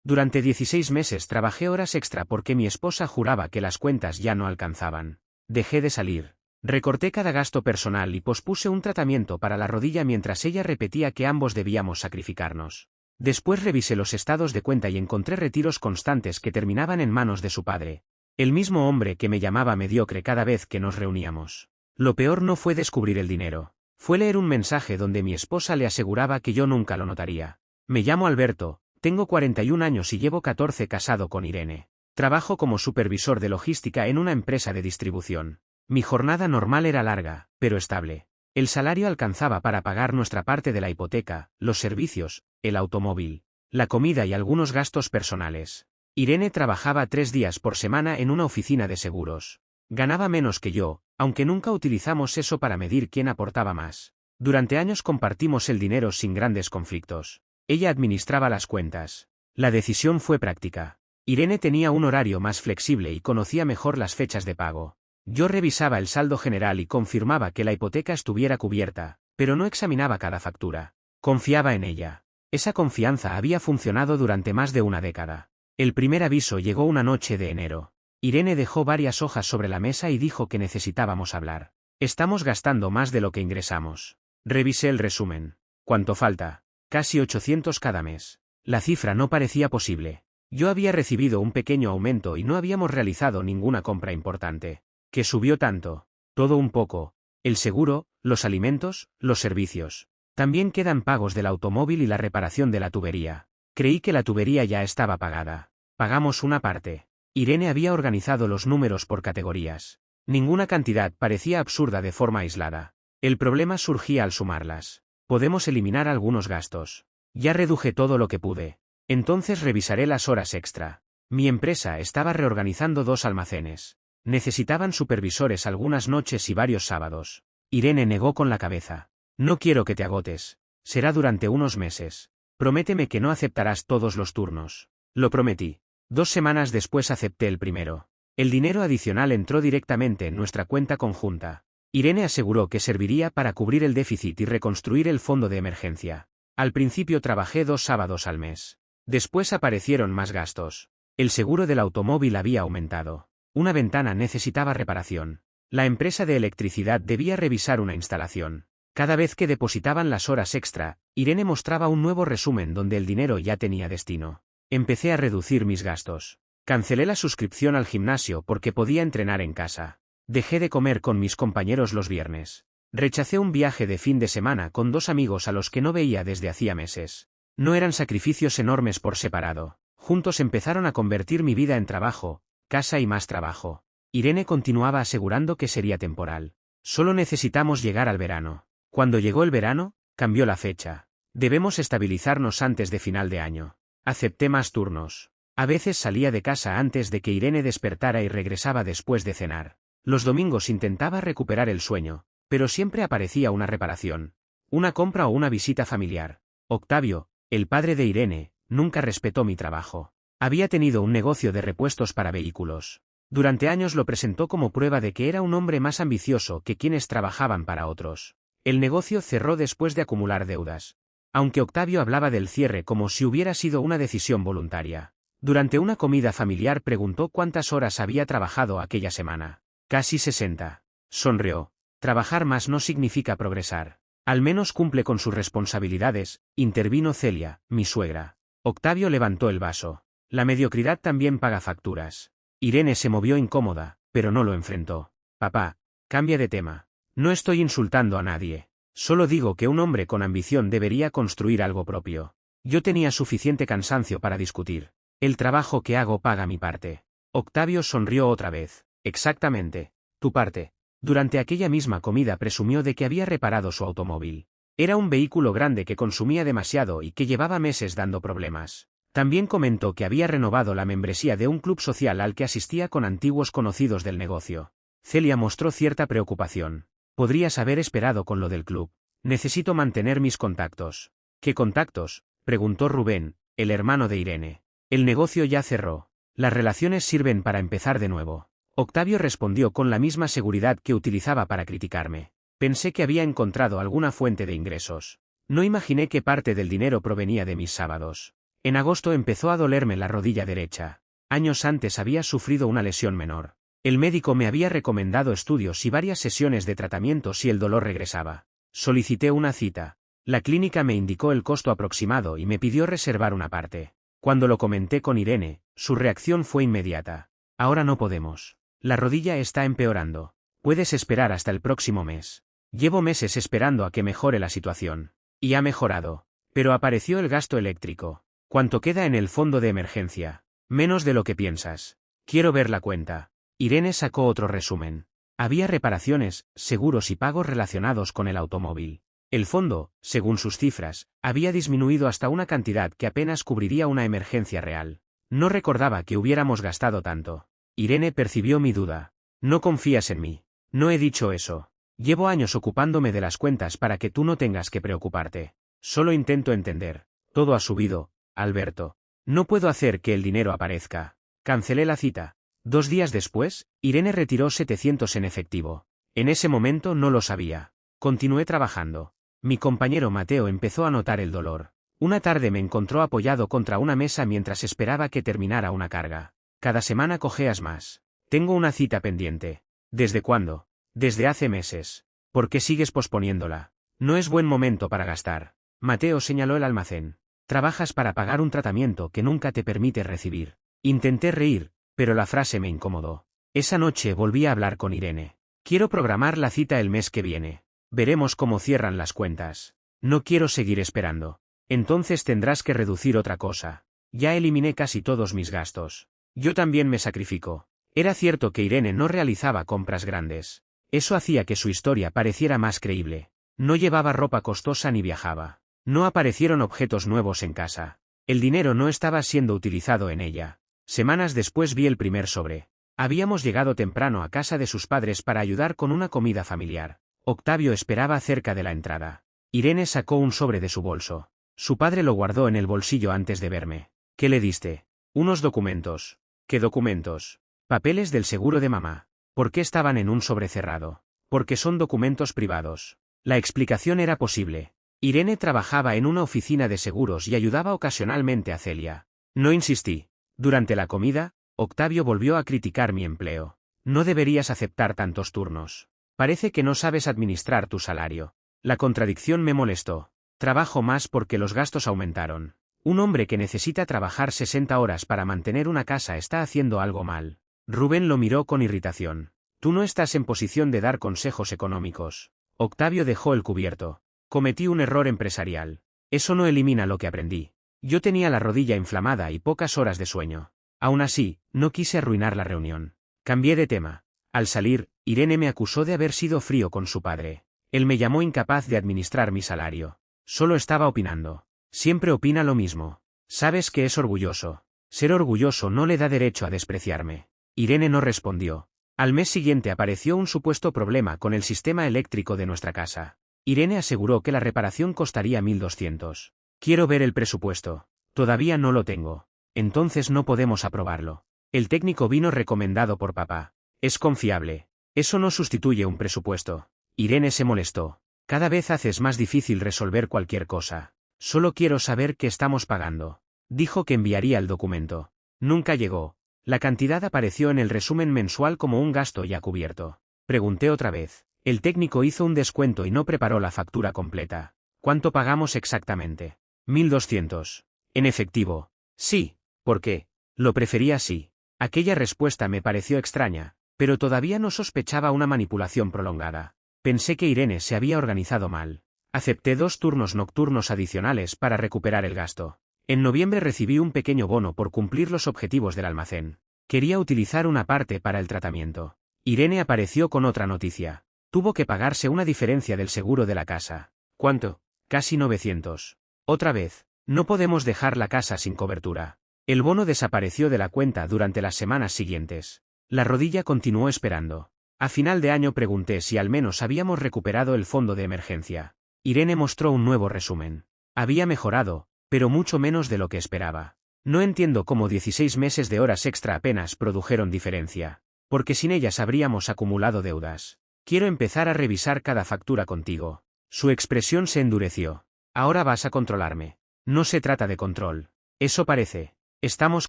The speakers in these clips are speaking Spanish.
Durante 16 meses trabajé horas extra porque mi esposa juraba que las cuentas ya no alcanzaban. Dejé de salir. Recorté cada gasto personal y pospuse un tratamiento para la rodilla mientras ella repetía que ambos debíamos sacrificarnos. Después revisé los estados de cuenta y encontré retiros constantes que terminaban en manos de su padre. El mismo hombre que me llamaba mediocre cada vez que nos reuníamos. Lo peor no fue descubrir el dinero. Fue leer un mensaje donde mi esposa le aseguraba que yo nunca lo notaría. Me llamo Alberto, tengo 41 años y llevo 14 casado con Irene. Trabajo como supervisor de logística en una empresa de distribución. Mi jornada normal era larga, pero estable. El salario alcanzaba para pagar nuestra parte de la hipoteca, los servicios, el automóvil, la comida y algunos gastos personales. Irene trabajaba 3 días por semana en una oficina de seguros. Ganaba menos que yo, aunque nunca utilizamos eso para medir quién aportaba más. Durante años compartimos el dinero sin grandes conflictos. Ella administraba las cuentas. La decisión fue práctica. Irene tenía un horario más flexible y conocía mejor las fechas de pago. Yo revisaba el saldo general y confirmaba que la hipoteca estuviera cubierta, pero no examinaba cada factura. Confiaba en ella. Esa confianza había funcionado durante más de una década. El primer aviso llegó una noche de enero. Irene dejó varias hojas sobre la mesa y dijo que necesitábamos hablar. Estamos gastando más de lo que ingresamos. Revisé el resumen. ¿Cuánto falta? Casi 800 cada mes. La cifra no parecía posible. Yo había recibido un pequeño aumento y no habíamos realizado ninguna compra importante. ¿Qué subió tanto? Todo un poco. El seguro, los alimentos, los servicios. También quedan pagos del automóvil y la reparación de la tubería. Creí que la tubería ya estaba pagada. Pagamos una parte. Irene había organizado los números por categorías. Ninguna cantidad parecía absurda de forma aislada. El problema surgía al sumarlas. Podemos eliminar algunos gastos. Ya reduje todo lo que pude. Entonces revisaré las horas extra. Mi empresa estaba reorganizando 2 almacenes. Necesitaban supervisores algunas noches y varios sábados. Irene negó con la cabeza. No quiero que te agotes. Será durante unos meses. Prométeme que no aceptarás todos los turnos. Lo prometí. 2 semanas después acepté el primero. El dinero adicional entró directamente en nuestra cuenta conjunta. Irene aseguró que serviría para cubrir el déficit y reconstruir el fondo de emergencia. Al principio trabajé 2 sábados al mes. Después aparecieron más gastos. El seguro del automóvil había aumentado. Una ventana necesitaba reparación. La empresa de electricidad debía revisar una instalación. Cada vez que depositaban las horas extra, Irene mostraba un nuevo resumen donde el dinero ya tenía destino. Empecé a reducir mis gastos. Cancelé la suscripción al gimnasio porque podía entrenar en casa. Dejé de comer con mis compañeros los viernes. Rechacé un viaje de fin de semana con 2 amigos a los que no veía desde hacía meses. No eran sacrificios enormes por separado. Juntos empezaron a convertir mi vida en trabajo, casa y más trabajo. Irene continuaba asegurando que sería temporal. Solo necesitamos llegar al verano. Cuando llegó el verano, cambió la fecha. Debemos estabilizarnos antes de final de año. Acepté más turnos. A veces salía de casa antes de que Irene despertara y regresaba después de cenar. Los domingos intentaba recuperar el sueño, pero siempre aparecía una reparación, una compra o una visita familiar. Octavio, el padre de Irene, nunca respetó mi trabajo. Había tenido un negocio de repuestos para vehículos. Durante años lo presentó como prueba de que era un hombre más ambicioso que quienes trabajaban para otros. El negocio cerró después de acumular deudas. Aunque Octavio hablaba del cierre como si hubiera sido una decisión voluntaria. Durante una comida familiar preguntó cuántas horas había trabajado aquella semana. Casi 60. Sonrió. Trabajar más no significa progresar. Al menos cumple con sus responsabilidades, intervino Celia, mi suegra. Octavio levantó el vaso. La mediocridad también paga facturas. Irene se movió incómoda, pero no lo enfrentó. Papá, cambia de tema. No estoy insultando a nadie. Solo digo que un hombre con ambición debería construir algo propio. Yo tenía suficiente cansancio para discutir. El trabajo que hago paga mi parte. Octavio sonrió otra vez. Exactamente. Tu parte. Durante aquella misma comida presumió de que había reparado su automóvil. Era un vehículo grande que consumía demasiado y que llevaba meses dando problemas. También comentó que había renovado la membresía de un club social al que asistía con antiguos conocidos del negocio. Celia mostró cierta preocupación. Podrías haber esperado con lo del club. Necesito mantener mis contactos. ¿Qué contactos?, preguntó Rubén, el hermano de Irene. El negocio ya cerró. Las relaciones sirven para empezar de nuevo. Octavio respondió con la misma seguridad que utilizaba para criticarme. Pensé que había encontrado alguna fuente de ingresos. No imaginé que parte del dinero provenía de mis sábados. En agosto empezó a dolerme la rodilla derecha. Años antes había sufrido una lesión menor. El médico me había recomendado estudios y varias sesiones de tratamiento si el dolor regresaba. Solicité una cita. La clínica me indicó el costo aproximado y me pidió reservar una parte. Cuando lo comenté con Irene, su reacción fue inmediata. Ahora no podemos. La rodilla está empeorando. Puedes esperar hasta el próximo mes. Llevo meses esperando a que mejore la situación. Y ha mejorado. Pero apareció el gasto eléctrico. ¿Cuánto queda en el fondo de emergencia? Menos de lo que piensas. Quiero ver la cuenta. Irene sacó otro resumen. Había reparaciones, seguros y pagos relacionados con el automóvil. El fondo, según sus cifras, había disminuido hasta una cantidad que apenas cubriría una emergencia real. No recordaba que hubiéramos gastado tanto. Irene percibió mi duda. No confías en mí. No he dicho eso. Llevo años ocupándome de las cuentas para que tú no tengas que preocuparte. Solo intento entender. Todo ha subido, Alberto. No puedo hacer que el dinero aparezca. Cancelé la cita. 2 días después, Irene retiró 700 en efectivo. En ese momento no lo sabía. Continué trabajando. Mi compañero Mateo empezó a notar el dolor. Una tarde me encontró apoyado contra una mesa mientras esperaba que terminara una carga. Cada semana cojeas más. Tengo una cita pendiente. ¿Desde cuándo? Desde hace meses. ¿Por qué sigues posponiéndola? No es buen momento para gastar. Mateo señaló el almacén. Trabajas para pagar un tratamiento que nunca te permite recibir. Intenté reír, pero la frase me incomodó. Esa noche volví a hablar con Irene. Quiero programar la cita el mes que viene. Veremos cómo cierran las cuentas. No quiero seguir esperando. Entonces tendrás que reducir otra cosa. Ya eliminé casi todos mis gastos. Yo también me sacrifico. Era cierto que Irene no realizaba compras grandes. Eso hacía que su historia pareciera más creíble. No llevaba ropa costosa ni viajaba. No aparecieron objetos nuevos en casa. El dinero no estaba siendo utilizado en ella. Semanas después vi el primer sobre. Habíamos llegado temprano a casa de sus padres para ayudar con una comida familiar. Octavio esperaba cerca de la entrada. Irene sacó un sobre de su bolso. Su padre lo guardó en el bolsillo antes de verme. ¿Qué le diste? Unos documentos. ¿Qué documentos? Papeles del seguro de mamá. ¿Por qué estaban en un sobre cerrado? Porque son documentos privados. La explicación era posible. Irene trabajaba en una oficina de seguros y ayudaba ocasionalmente a Celia. No insistí. Durante la comida, Octavio volvió a criticar mi empleo. No deberías aceptar tantos turnos. Parece que no sabes administrar tu salario. La contradicción me molestó. Trabajo más porque los gastos aumentaron. Un hombre que necesita trabajar 60 horas para mantener una casa está haciendo algo mal. Rubén lo miró con irritación. Tú no estás en posición de dar consejos económicos. Octavio dejó el cubierto. Cometí un error empresarial. Eso no elimina lo que aprendí. Yo tenía la rodilla inflamada y pocas horas de sueño. Aún así, no quise arruinar la reunión. Cambié de tema. Al salir, Irene me acusó de haber sido frío con su padre. Él me llamó incapaz de administrar mi salario. Solo estaba opinando. Siempre opina lo mismo. Sabes que es orgulloso. Ser orgulloso no le da derecho a despreciarme. Irene no respondió. Al mes siguiente apareció un supuesto problema con el sistema eléctrico de nuestra casa. Irene aseguró que la reparación costaría 1.200. Quiero ver el presupuesto. Todavía no lo tengo. Entonces no podemos aprobarlo. El técnico vino recomendado por papá. Es confiable. Eso no sustituye un presupuesto. Irene se molestó. Cada vez haces más difícil resolver cualquier cosa. Solo quiero saber qué estamos pagando. Dijo que enviaría el documento. Nunca llegó. La cantidad apareció en el resumen mensual como un gasto ya cubierto. Pregunté otra vez. El técnico hizo un descuento y no preparó la factura completa. ¿Cuánto pagamos exactamente? 1.200. ¿En efectivo? Sí. ¿Por qué? Lo prefería así. Aquella respuesta me pareció extraña, pero todavía no sospechaba una manipulación prolongada. Pensé que Irene se había organizado mal. Acepté 2 turnos nocturnos adicionales para recuperar el gasto. En noviembre recibí un pequeño bono por cumplir los objetivos del almacén. Quería utilizar una parte para el tratamiento. Irene apareció con otra noticia. Tuvo que pagarse una diferencia del seguro de la casa. ¿Cuánto? Casi 900. Otra vez, no podemos dejar la casa sin cobertura. El bono desapareció de la cuenta durante las semanas siguientes. La rodilla continuó esperando. A final de año pregunté si al menos habíamos recuperado el fondo de emergencia. Irene mostró un nuevo resumen. Había mejorado, pero mucho menos de lo que esperaba. No entiendo cómo 16 meses de horas extra apenas produjeron diferencia. Porque sin ellas habríamos acumulado deudas. Quiero empezar a revisar cada factura contigo. Su expresión se endureció. Ahora vas a controlarme. No se trata de control. Eso parece. Estamos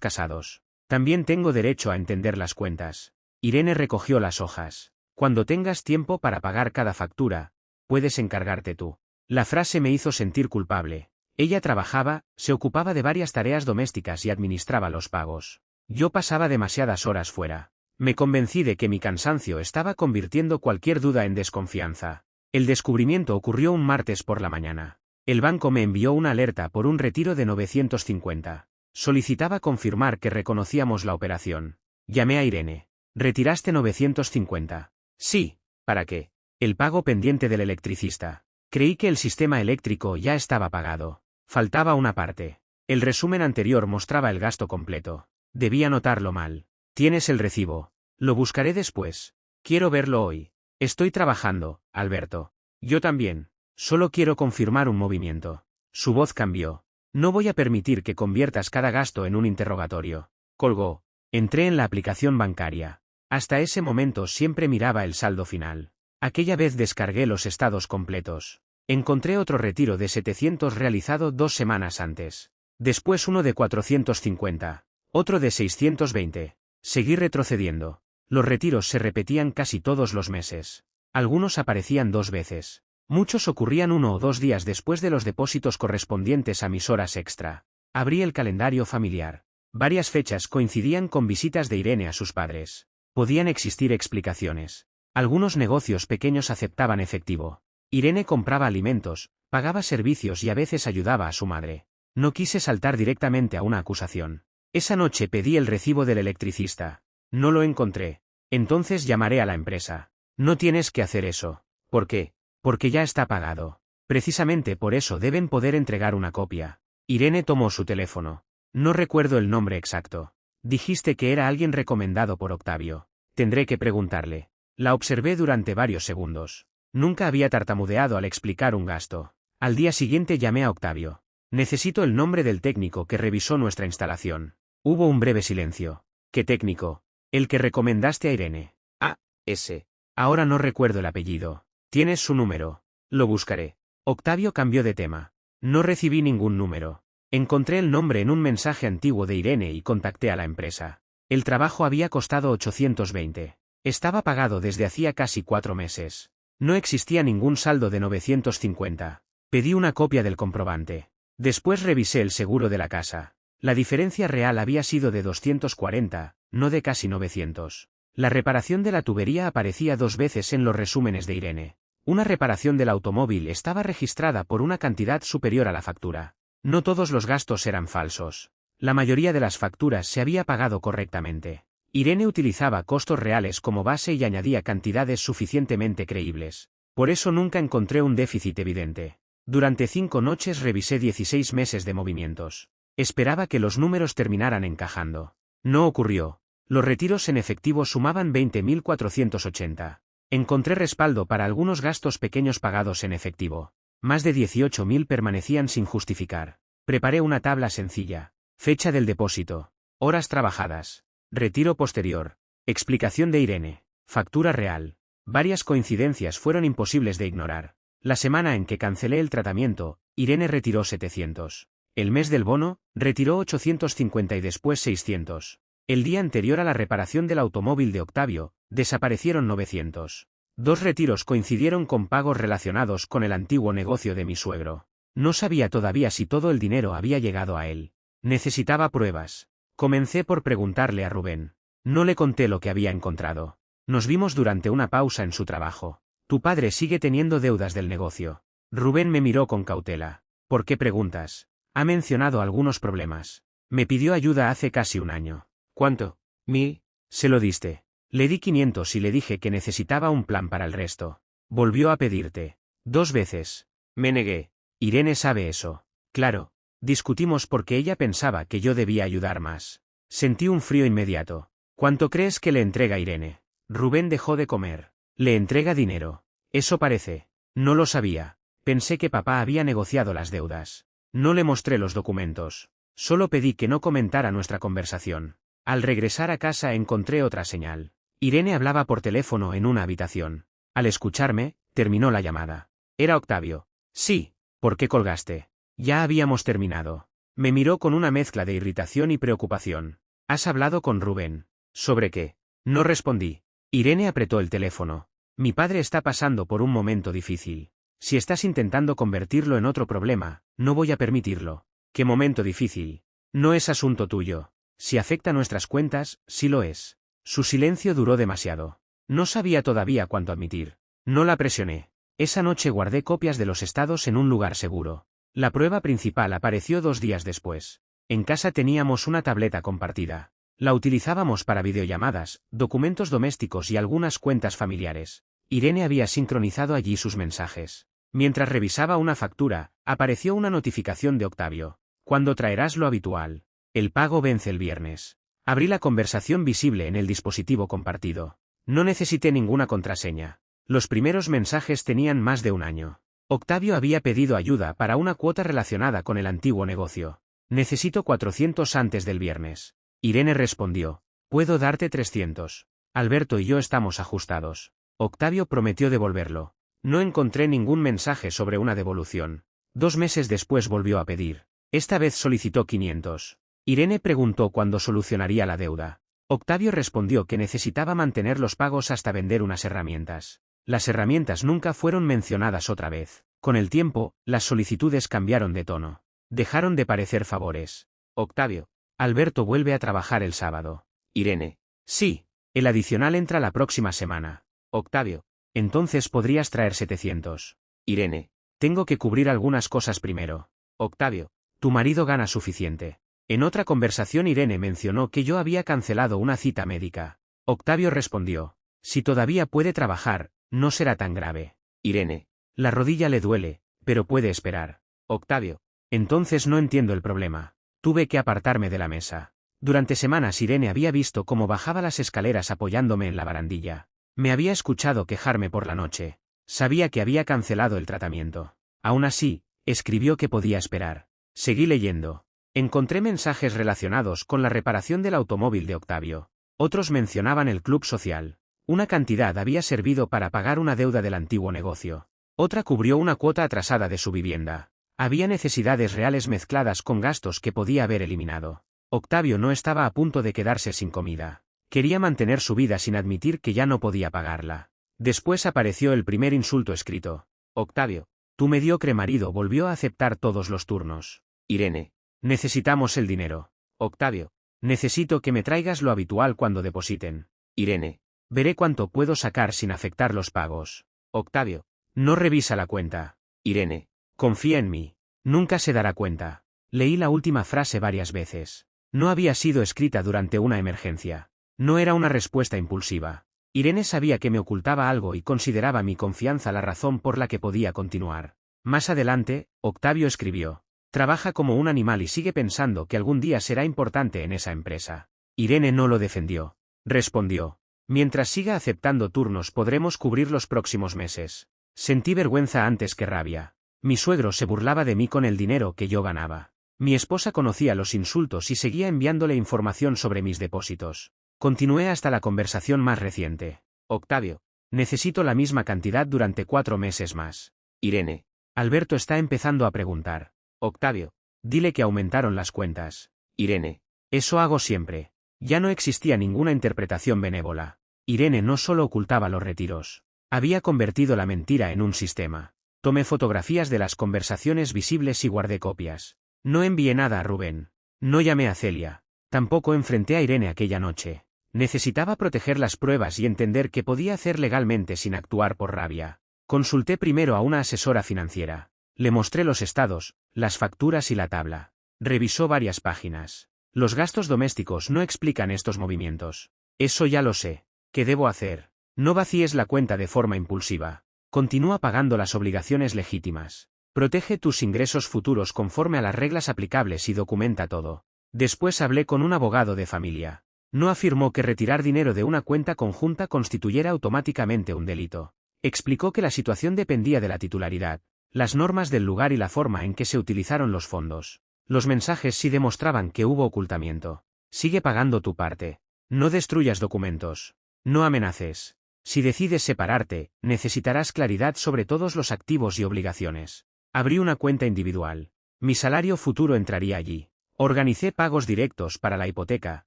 casados. También tengo derecho a entender las cuentas. Irene recogió las hojas. Cuando tengas tiempo para pagar cada factura, puedes encargarte tú. La frase me hizo sentir culpable. Ella trabajaba, se ocupaba de varias tareas domésticas y administraba los pagos. Yo pasaba demasiadas horas fuera. Me convencí de que mi cansancio estaba convirtiendo cualquier duda en desconfianza. El descubrimiento ocurrió un martes por la mañana. El banco me envió una alerta por un retiro de 950. Solicitaba confirmar que reconocíamos la operación. Llamé a Irene. ¿Retiraste 950? Sí. ¿Para qué? El pago pendiente del electricista. Creí que el sistema eléctrico ya estaba pagado. Faltaba una parte. El resumen anterior mostraba el gasto completo. Debí anotarlo mal. Tienes el recibo. Lo buscaré después. Quiero verlo hoy. Estoy trabajando, Alberto. Yo también. Solo quiero confirmar un movimiento. Su voz cambió. No voy a permitir que conviertas cada gasto en un interrogatorio. Colgó. Entré en la aplicación bancaria. Hasta ese momento siempre miraba el saldo final. Aquella vez descargué los estados completos. Encontré otro retiro de 700 realizado 2 semanas antes. Después uno de 450. Otro de 620. Seguí retrocediendo. Los retiros se repetían casi todos los meses. Algunos aparecían 2 veces. Muchos ocurrían 1 o 2 días después de los depósitos correspondientes a mis horas extra. Abrí el calendario familiar. Varias fechas coincidían con visitas de Irene a sus padres. Podían existir explicaciones. Algunos negocios pequeños aceptaban efectivo. Irene compraba alimentos, pagaba servicios y a veces ayudaba a su madre. No quise saltar directamente a una acusación. Esa noche pedí el recibo del electricista. No lo encontré. Entonces llamaré a la empresa. No tienes que hacer eso. ¿Por qué? Porque ya está pagado. Precisamente por eso deben poder entregar una copia. Irene tomó su teléfono. No recuerdo el nombre exacto. Dijiste que era alguien recomendado por Octavio. Tendré que preguntarle. La observé durante varios segundos. Nunca había tartamudeado al explicar un gasto. Al día siguiente llamé a Octavio. Necesito el nombre del técnico que revisó nuestra instalación. Hubo un breve silencio. ¿Qué técnico? El que recomendaste a Irene. Ah, ese. Ahora no recuerdo el apellido. ¿Tienes su número? Lo buscaré. Octavio cambió de tema. No recibí ningún número. Encontré el nombre en un mensaje antiguo de Irene y contacté a la empresa. El trabajo había costado 820. Estaba pagado desde hacía casi 4 meses. No existía ningún saldo de 950. Pedí una copia del comprobante. Después revisé el seguro de la casa. La diferencia real había sido de 240, no de casi 900. La reparación de la tubería aparecía 2 veces en los resúmenes de Irene. Una reparación del automóvil estaba registrada por una cantidad superior a la factura. No todos los gastos eran falsos. La mayoría de las facturas se había pagado correctamente. Irene utilizaba costos reales como base y añadía cantidades suficientemente creíbles. Por eso nunca encontré un déficit evidente. Durante 5 noches revisé 16 meses de movimientos. Esperaba que los números terminaran encajando. No ocurrió. Los retiros en efectivo sumaban 20.480. Encontré respaldo para algunos gastos pequeños pagados en efectivo. Más de 18.000 permanecían sin justificar. Preparé una tabla sencilla. Fecha del depósito. Horas trabajadas. Retiro posterior. Explicación de Irene. Factura real. Varias coincidencias fueron imposibles de ignorar. La semana en que cancelé el tratamiento, Irene retiró 700. El mes del bono, retiró 850 y después 600. El día anterior a la reparación del automóvil de Octavio, desaparecieron 900. 2 retiros coincidieron con pagos relacionados con el antiguo negocio de mi suegro. No sabía todavía si todo el dinero había llegado a él. Necesitaba pruebas. Comencé por preguntarle a Rubén. No le conté lo que había encontrado. Nos vimos durante una pausa en su trabajo. Tu padre sigue teniendo deudas del negocio. Rubén me miró con cautela. ¿Por qué preguntas? Ha mencionado algunos problemas. Me pidió ayuda hace casi un año. ¿Cuánto? 1000. Se lo diste. Le di 500 y le dije que necesitaba un plan para el resto. Volvió a pedirte. 2 veces. Me negué. Irene sabe eso. Claro. Discutimos porque ella pensaba que yo debía ayudar más. Sentí un frío inmediato. ¿Cuánto crees que le entrega Irene? Rubén dejó de comer. Le entrega dinero. Eso parece. No lo sabía. Pensé que papá había negociado las deudas. No le mostré los documentos. Solo pedí que no comentara nuestra conversación. Al regresar a casa encontré otra señal. Irene hablaba por teléfono en una habitación. Al escucharme, terminó la llamada. Era Octavio. Sí. ¿Por qué colgaste? Ya habíamos terminado. Me miró con una mezcla de irritación y preocupación. ¿Has hablado con Rubén? ¿Sobre qué? No respondí. Irene apretó el teléfono. Mi padre está pasando por un momento difícil. Si estás intentando convertirlo en otro problema, no voy a permitirlo. ¿Qué momento difícil? No es asunto tuyo. Si afecta nuestras cuentas, sí lo es. Su silencio duró demasiado. No sabía todavía cuánto admitir. No la presioné. Esa noche guardé copias de los estados en un lugar seguro. La prueba principal apareció 2 días después. En casa teníamos una tableta compartida. La utilizábamos para videollamadas, documentos domésticos y algunas cuentas familiares. Irene había sincronizado allí sus mensajes. Mientras revisaba una factura, apareció una notificación de Octavio. ¿Cuándo traerás lo habitual? El pago vence el viernes. Abrí la conversación visible en el dispositivo compartido. No necesité ninguna contraseña. Los primeros mensajes tenían más de un año. Octavio había pedido ayuda para una cuota relacionada con el antiguo negocio. Necesito 400 antes del viernes. Irene respondió. Puedo darte 300. Alberto y yo estamos ajustados. Octavio prometió devolverlo. No encontré ningún mensaje sobre una devolución. 2 meses después volvió a pedir. Esta vez solicitó 500. Irene preguntó cuándo solucionaría la deuda. Octavio respondió que necesitaba mantener los pagos hasta vender unas herramientas. Las herramientas nunca fueron mencionadas otra vez. Con el tiempo, las solicitudes cambiaron de tono. Dejaron de parecer favores. Octavio. Alberto vuelve a trabajar el sábado. Irene. Sí. El adicional entra la próxima semana. Octavio. Entonces podrías traer 700. Irene. Tengo que cubrir algunas cosas primero. Octavio. Tu marido gana suficiente. En otra conversación Irene mencionó que yo había cancelado una cita médica. Octavio respondió. Si todavía puede trabajar, no será tan grave. Irene. La rodilla le duele, pero puede esperar. Octavio. Entonces no entiendo el problema. Tuve que apartarme de la mesa. Durante semanas Irene había visto cómo bajaba las escaleras apoyándome en la barandilla. Me había escuchado quejarme por la noche. Sabía que había cancelado el tratamiento. Aún así, escribió que podía esperar. Seguí leyendo. Encontré mensajes relacionados con la reparación del automóvil de Octavio. Otros mencionaban el club social. Una cantidad había servido para pagar una deuda del antiguo negocio. Otra cubrió una cuota atrasada de su vivienda. Había necesidades reales mezcladas con gastos que podía haber eliminado. Octavio no estaba a punto de quedarse sin comida. Quería mantener su vida sin admitir que ya no podía pagarla. Después apareció el primer insulto escrito. Octavio. Tu mediocre marido volvió a aceptar todos los turnos. Irene. Necesitamos el dinero. Octavio. Necesito que me traigas lo habitual cuando depositen. Irene. Veré cuánto puedo sacar sin afectar los pagos. Octavio. No revisa la cuenta. Irene. Confía en mí. Nunca se dará cuenta. Leí la última frase varias veces. No había sido escrita durante una emergencia. No era una respuesta impulsiva. Irene sabía que me ocultaba algo y consideraba mi confianza la razón por la que podía continuar. Más adelante, Octavio escribió. Trabaja como un animal y sigue pensando que algún día será importante en esa empresa. Irene no lo defendió. Respondió. Mientras siga aceptando turnos podremos cubrir los próximos meses. Sentí vergüenza antes que rabia. Mi suegro se burlaba de mí con el dinero que yo ganaba. Mi esposa conocía los insultos y seguía enviándole información sobre mis depósitos. Continué hasta la conversación más reciente. Octavio. Necesito la misma cantidad durante 4 meses más. Irene. Alberto está empezando a preguntar. Octavio. Dile que aumentaron las cuentas. Irene. Eso hago siempre. Ya no existía ninguna interpretación benévola. Irene no solo ocultaba los retiros. Había convertido la mentira en un sistema. Tomé fotografías de las conversaciones visibles y guardé copias. No envié nada a Rubén. No llamé a Celia. Tampoco enfrenté a Irene aquella noche. Necesitaba proteger las pruebas y entender qué podía hacer legalmente sin actuar por rabia. Consulté primero a una asesora financiera. Le mostré los estados, las facturas y la tabla. Revisó varias páginas. Los gastos domésticos no explican estos movimientos. Eso ya lo sé. ¿Qué debo hacer? No vacíes la cuenta de forma impulsiva. Continúa pagando las obligaciones legítimas. Protege tus ingresos futuros conforme a las reglas aplicables y documenta todo. Después hablé con un abogado de familia. No afirmó que retirar dinero de una cuenta conjunta constituyera automáticamente un delito. Explicó que la situación dependía de la titularidad, las normas del lugar y la forma en que se utilizaron los fondos. Los mensajes sí demostraban que hubo ocultamiento. Sigue pagando tu parte. No destruyas documentos. No amenaces. Si decides separarte, necesitarás claridad sobre todos los activos y obligaciones. Abrí una cuenta individual. Mi salario futuro entraría allí. Organicé pagos directos para la hipoteca,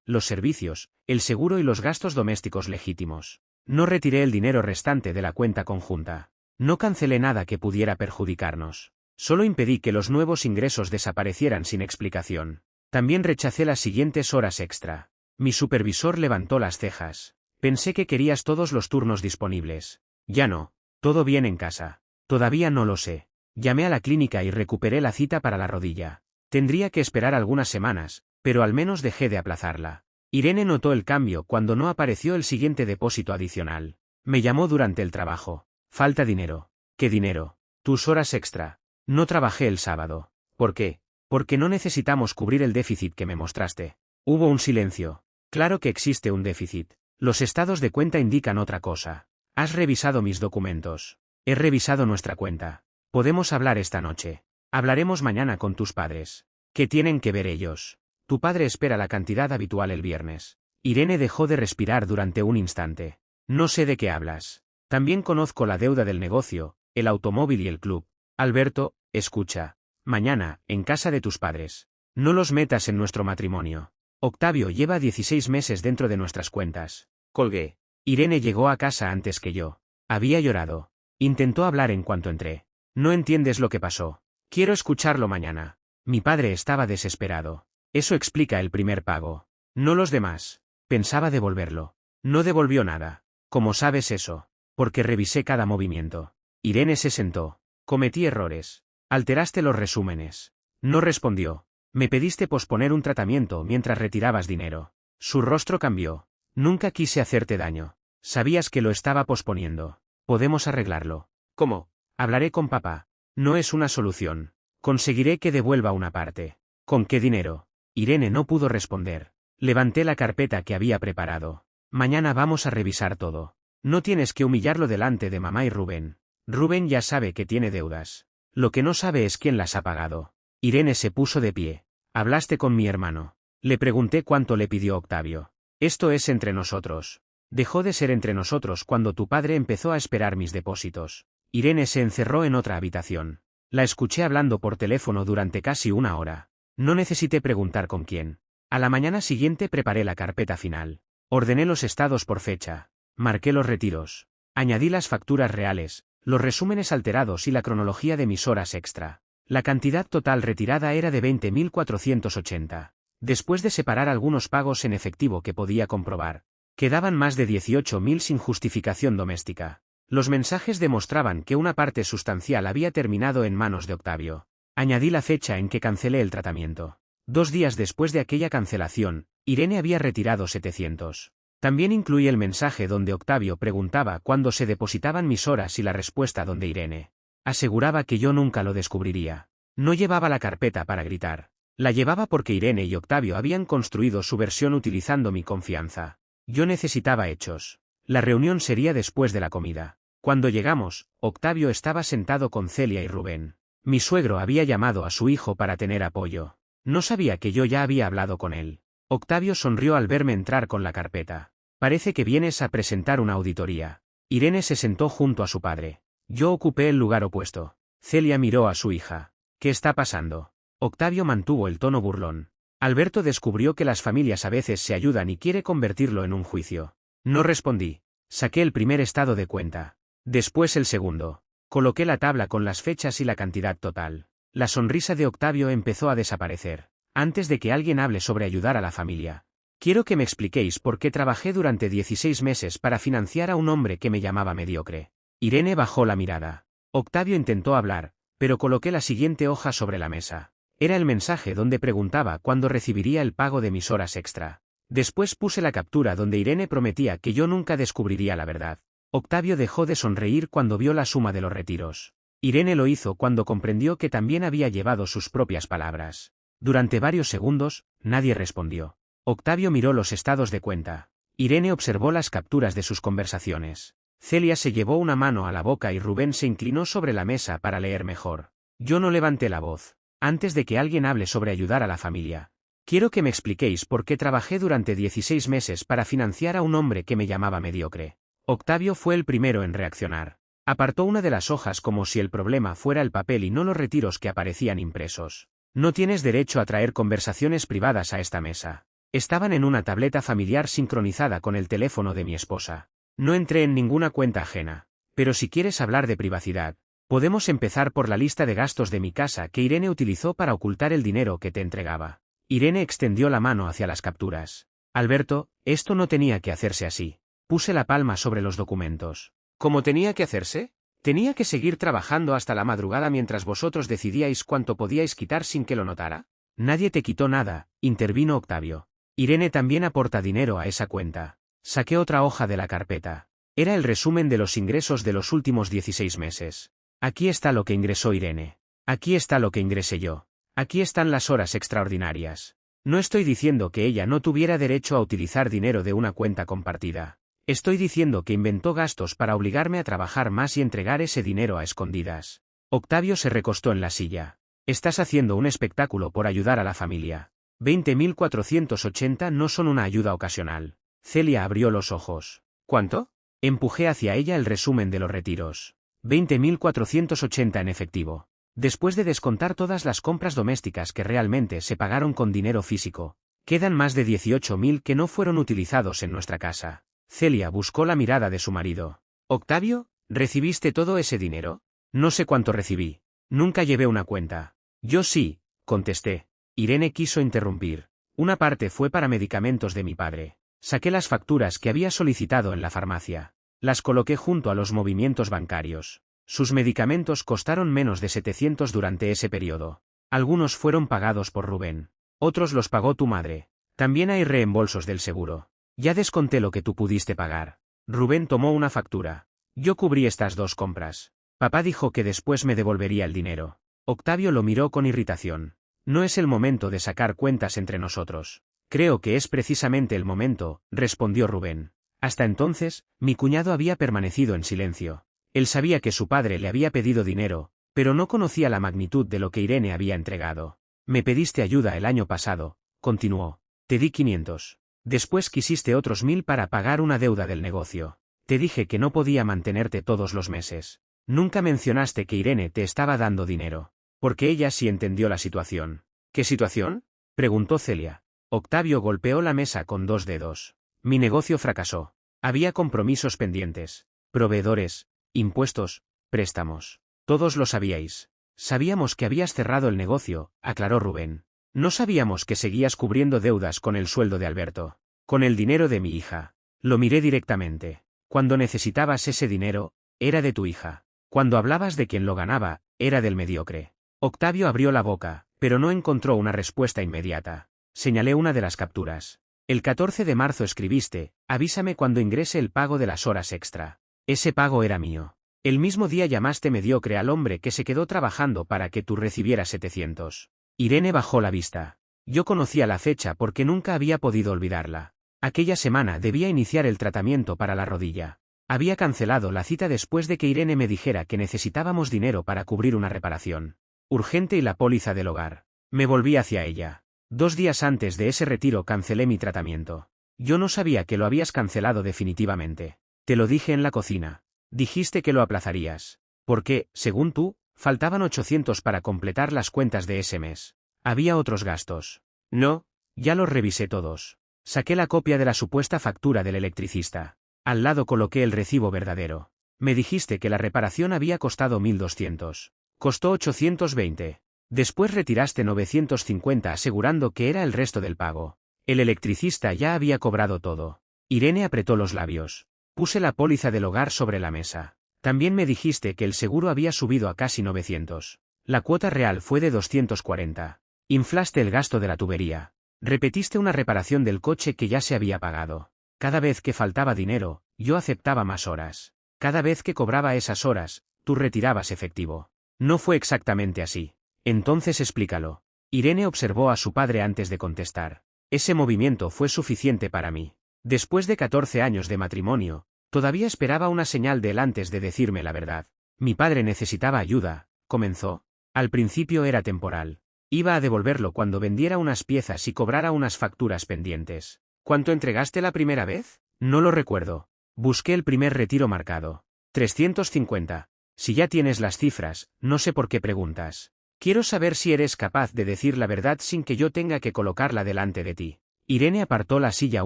los servicios, el seguro y los gastos domésticos legítimos. No retiré el dinero restante de la cuenta conjunta. No cancelé nada que pudiera perjudicarnos. Solo impedí que los nuevos ingresos desaparecieran sin explicación. También rechacé las siguientes horas extra. Mi supervisor levantó las cejas. Pensé que querías todos los turnos disponibles. Ya no. Todo bien en casa. Todavía no lo sé. Llamé a la clínica y recuperé la cita para la rodilla. Tendría que esperar algunas semanas, pero al menos dejé de aplazarla. Irene notó el cambio cuando no apareció el siguiente depósito adicional. Me llamó durante el trabajo. Falta dinero. ¿Qué dinero? Tus horas extra. No trabajé el sábado. ¿Por qué? Porque no necesitamos cubrir el déficit que me mostraste. Hubo un silencio. Claro que existe un déficit. Los estados de cuenta indican otra cosa. ¿Has revisado mis documentos? He revisado nuestra cuenta. Podemos hablar esta noche. Hablaremos mañana con tus padres. ¿Qué tienen que ver ellos? Tu padre espera la cantidad habitual el viernes. Irene dejó de respirar durante un instante. No sé de qué hablas. También conozco la deuda del negocio, el automóvil y el club. Alberto, escucha. Mañana, en casa de tus padres. No los metas en nuestro matrimonio. Octavio lleva 16 meses dentro de nuestras cuentas. Colgué. Irene llegó a casa antes que yo. Había llorado. Intentó hablar en cuanto entré. No entiendes lo que pasó. Quiero escucharlo mañana. Mi padre estaba desesperado. Eso explica el primer pago. No los demás. Pensaba devolverlo. No devolvió nada. ¿Cómo sabes eso? Porque revisé cada movimiento. Irene se sentó. Cometí errores. Alteraste los resúmenes. No respondió. Me pediste posponer un tratamiento mientras retirabas dinero. Su rostro cambió. Nunca quise hacerte daño. Sabías que lo estaba posponiendo. Podemos arreglarlo. ¿Cómo? Hablaré con papá. No es una solución. Conseguiré que devuelva una parte. ¿Con qué dinero? Irene no pudo responder. Levanté la carpeta que había preparado. Mañana vamos a revisar todo. No tienes que humillarlo delante de mamá y Rubén. Rubén ya sabe que tiene deudas. Lo que no sabe es quién las ha pagado. Irene se puso de pie. Hablaste con mi hermano. Le pregunté cuánto le pidió Octavio. Esto es entre nosotros. Dejó de ser entre nosotros cuando tu padre empezó a esperar mis depósitos. Irene se encerró en otra habitación. La escuché hablando por teléfono durante casi una hora. No necesité preguntar con quién. A la mañana siguiente preparé la carpeta final. Ordené los estados por fecha. Marqué los retiros. Añadí las facturas reales, los resúmenes alterados y la cronología de mis horas extra. La cantidad total retirada era de 20.480. Después de separar algunos pagos en efectivo que podía comprobar, quedaban más de 18.000 sin justificación doméstica. Los mensajes demostraban que una parte sustancial había terminado en manos de Octavio. Añadí la fecha en que cancelé el tratamiento. 2 días después de aquella cancelación, Irene había retirado 700. También incluí el mensaje donde Octavio preguntaba cuándo se depositaban mis horas y la respuesta donde Irene aseguraba que yo nunca lo descubriría. No llevaba la carpeta para gritar. La llevaba porque Irene y Octavio habían construido su versión utilizando mi confianza. Yo necesitaba hechos. La reunión sería después de la comida. Cuando llegamos, Octavio estaba sentado con Celia y Rubén. Mi suegro había llamado a su hijo para tener apoyo. No sabía que yo ya había hablado con él. Octavio sonrió al verme entrar con la carpeta. Parece que vienes a presentar una auditoría. Irene se sentó junto a su padre. Yo ocupé el lugar opuesto. Celia miró a su hija. ¿Qué está pasando? Octavio mantuvo el tono burlón. Alberto descubrió que las familias a veces se ayudan y quiere convertirlo en un juicio. No respondí. Saqué el primer estado de cuenta. Después el segundo. Coloqué la tabla con las fechas y la cantidad total. La sonrisa de Octavio empezó a desaparecer. Antes de que alguien hable sobre ayudar a la familia. Quiero que me expliquéis por qué trabajé durante 16 meses para financiar a un hombre que me llamaba mediocre. Irene bajó la mirada. Octavio intentó hablar, pero coloqué la siguiente hoja sobre la mesa. Era el mensaje donde preguntaba cuándo recibiría el pago de mis horas extra. Después puse la captura donde Irene prometía que yo nunca descubriría la verdad. Octavio dejó de sonreír cuando vio la suma de los retiros. Irene lo hizo cuando comprendió que también había llevado sus propias palabras. Durante varios segundos, nadie respondió. Octavio miró los estados de cuenta. Irene observó las capturas de sus conversaciones. Celia se llevó una mano a la boca y Rubén se inclinó sobre la mesa para leer mejor. Yo no levanté la voz. Antes de que alguien hable sobre ayudar a la familia. Quiero que me expliquéis por qué trabajé durante 16 meses para financiar a un hombre que me llamaba mediocre. Octavio fue el primero en reaccionar. Apartó una de las hojas como si el problema fuera el papel y no los retiros que aparecían impresos. No tienes derecho a traer conversaciones privadas a esta mesa. Estaban en una tableta familiar sincronizada con el teléfono de mi esposa. No entré en ninguna cuenta ajena. Pero si quieres hablar de privacidad, podemos empezar por la lista de gastos de mi casa que Irene utilizó para ocultar el dinero que te entregaba. Irene extendió la mano hacia las capturas. Alberto, esto no tenía que hacerse así. Puse la palma sobre los documentos. ¿Cómo tenía que hacerse? ¿Tenía que seguir trabajando hasta la madrugada mientras vosotros decidíais cuánto podíais quitar sin que lo notara? Nadie te quitó nada, intervino Octavio. Irene también aporta dinero a esa cuenta. Saqué otra hoja de la carpeta. Era el resumen de los ingresos de los últimos 16 meses. Aquí está lo que ingresó Irene. Aquí está lo que ingresé yo. Aquí están las horas extraordinarias. No estoy diciendo que ella no tuviera derecho a utilizar dinero de una cuenta compartida. Estoy diciendo que inventó gastos para obligarme a trabajar más y entregar ese dinero a escondidas. Octavio se recostó en la silla. Estás haciendo un espectáculo por ayudar a la familia. 20.480 no son una ayuda ocasional. Celia abrió los ojos. ¿Cuánto? Empujé hacia ella el resumen de los retiros. 20.480 en efectivo. Después de descontar todas las compras domésticas que realmente se pagaron con dinero físico, quedan más de 18.000 que no fueron utilizados en nuestra casa. Celia buscó la mirada de su marido. Octavio, ¿recibiste todo ese dinero? No sé cuánto recibí. Nunca llevé una cuenta. Yo sí, contesté. Irene quiso interrumpir. Una parte fue para medicamentos de mi padre. Saqué las facturas que había solicitado en la farmacia. Las coloqué junto a los movimientos bancarios. Sus medicamentos costaron menos de 700 durante ese periodo. Algunos fueron pagados por Rubén. Otros los pagó tu madre. También hay reembolsos del seguro. Ya desconté lo que tú pudiste pagar. Rubén tomó una factura. Yo cubrí estas 2 compras. Papá dijo que después me devolvería el dinero. Octavio lo miró con irritación. No es el momento de sacar cuentas entre nosotros. Creo que es precisamente el momento, respondió Rubén. Hasta entonces, mi cuñado había permanecido en silencio. Él sabía que su padre le había pedido dinero, pero no conocía la magnitud de lo que Irene había entregado. Me pediste ayuda el año pasado, continuó. Te di 500. Después quisiste otros 1000 para pagar una deuda del negocio. Te dije que no podía mantenerte todos los meses. Nunca mencionaste que Irene te estaba dando dinero. Porque ella sí entendió la situación. ¿Qué situación? Preguntó Celia. Octavio golpeó la mesa con 2 dedos. Mi negocio fracasó. Había compromisos pendientes. Proveedores, impuestos, préstamos. Todos lo sabíais. Sabíamos que habías cerrado el negocio, aclaró Rubén. No sabíamos que seguías cubriendo deudas con el sueldo de Alberto. Con el dinero de mi hija. Lo miré directamente. Cuando necesitabas ese dinero, era de tu hija. Cuando hablabas de quien lo ganaba, era del mediocre. Octavio abrió la boca, pero no encontró una respuesta inmediata. Señalé una de las capturas. El 14 de marzo escribiste, avísame cuando ingrese el pago de las horas extra. Ese pago era mío. El mismo día llamaste mediocre al hombre que se quedó trabajando para que tú recibieras 700. Irene bajó la vista. Yo conocía la fecha porque nunca había podido olvidarla. Aquella semana debía iniciar el tratamiento para la rodilla. Había cancelado la cita después de que Irene me dijera que necesitábamos dinero para cubrir una reparación urgente y la póliza del hogar. Me volví hacia ella. 2 días antes de ese retiro cancelé mi tratamiento. Yo no sabía que lo habías cancelado definitivamente. Te lo dije en la cocina. Dijiste que lo aplazarías. Porque, según tú, faltaban 800 para completar las cuentas de ese mes. Había otros gastos. No, ya los revisé todos. Saqué la copia de la supuesta factura del electricista. Al lado coloqué el recibo verdadero. Me dijiste que la reparación había costado 1.200. Costó 820. Después retiraste 950 asegurando que era el resto del pago. El electricista ya había cobrado todo. Irene apretó los labios. Puse la póliza del hogar sobre la mesa. También me dijiste que el seguro había subido a casi 900. La cuota real fue de 240. Inflaste el gasto de la tubería. Repetiste una reparación del coche que ya se había pagado. Cada vez que faltaba dinero, yo aceptaba más horas. Cada vez que cobraba esas horas, tú retirabas efectivo. No fue exactamente así. Entonces explícalo. Irene observó a su padre antes de contestar. Ese movimiento fue suficiente para mí. Después de 14 años de matrimonio, todavía esperaba una señal de él antes de decirme la verdad. Mi padre necesitaba ayuda, comenzó. Al principio era temporal. Iba a devolverlo cuando vendiera unas piezas y cobrara unas facturas pendientes. ¿Cuánto entregaste la primera vez? No lo recuerdo. Busqué el primer retiro marcado. 350. Si ya tienes las cifras, no sé por qué preguntas. Quiero saber si eres capaz de decir la verdad sin que yo tenga que colocarla delante de ti. Irene apartó la silla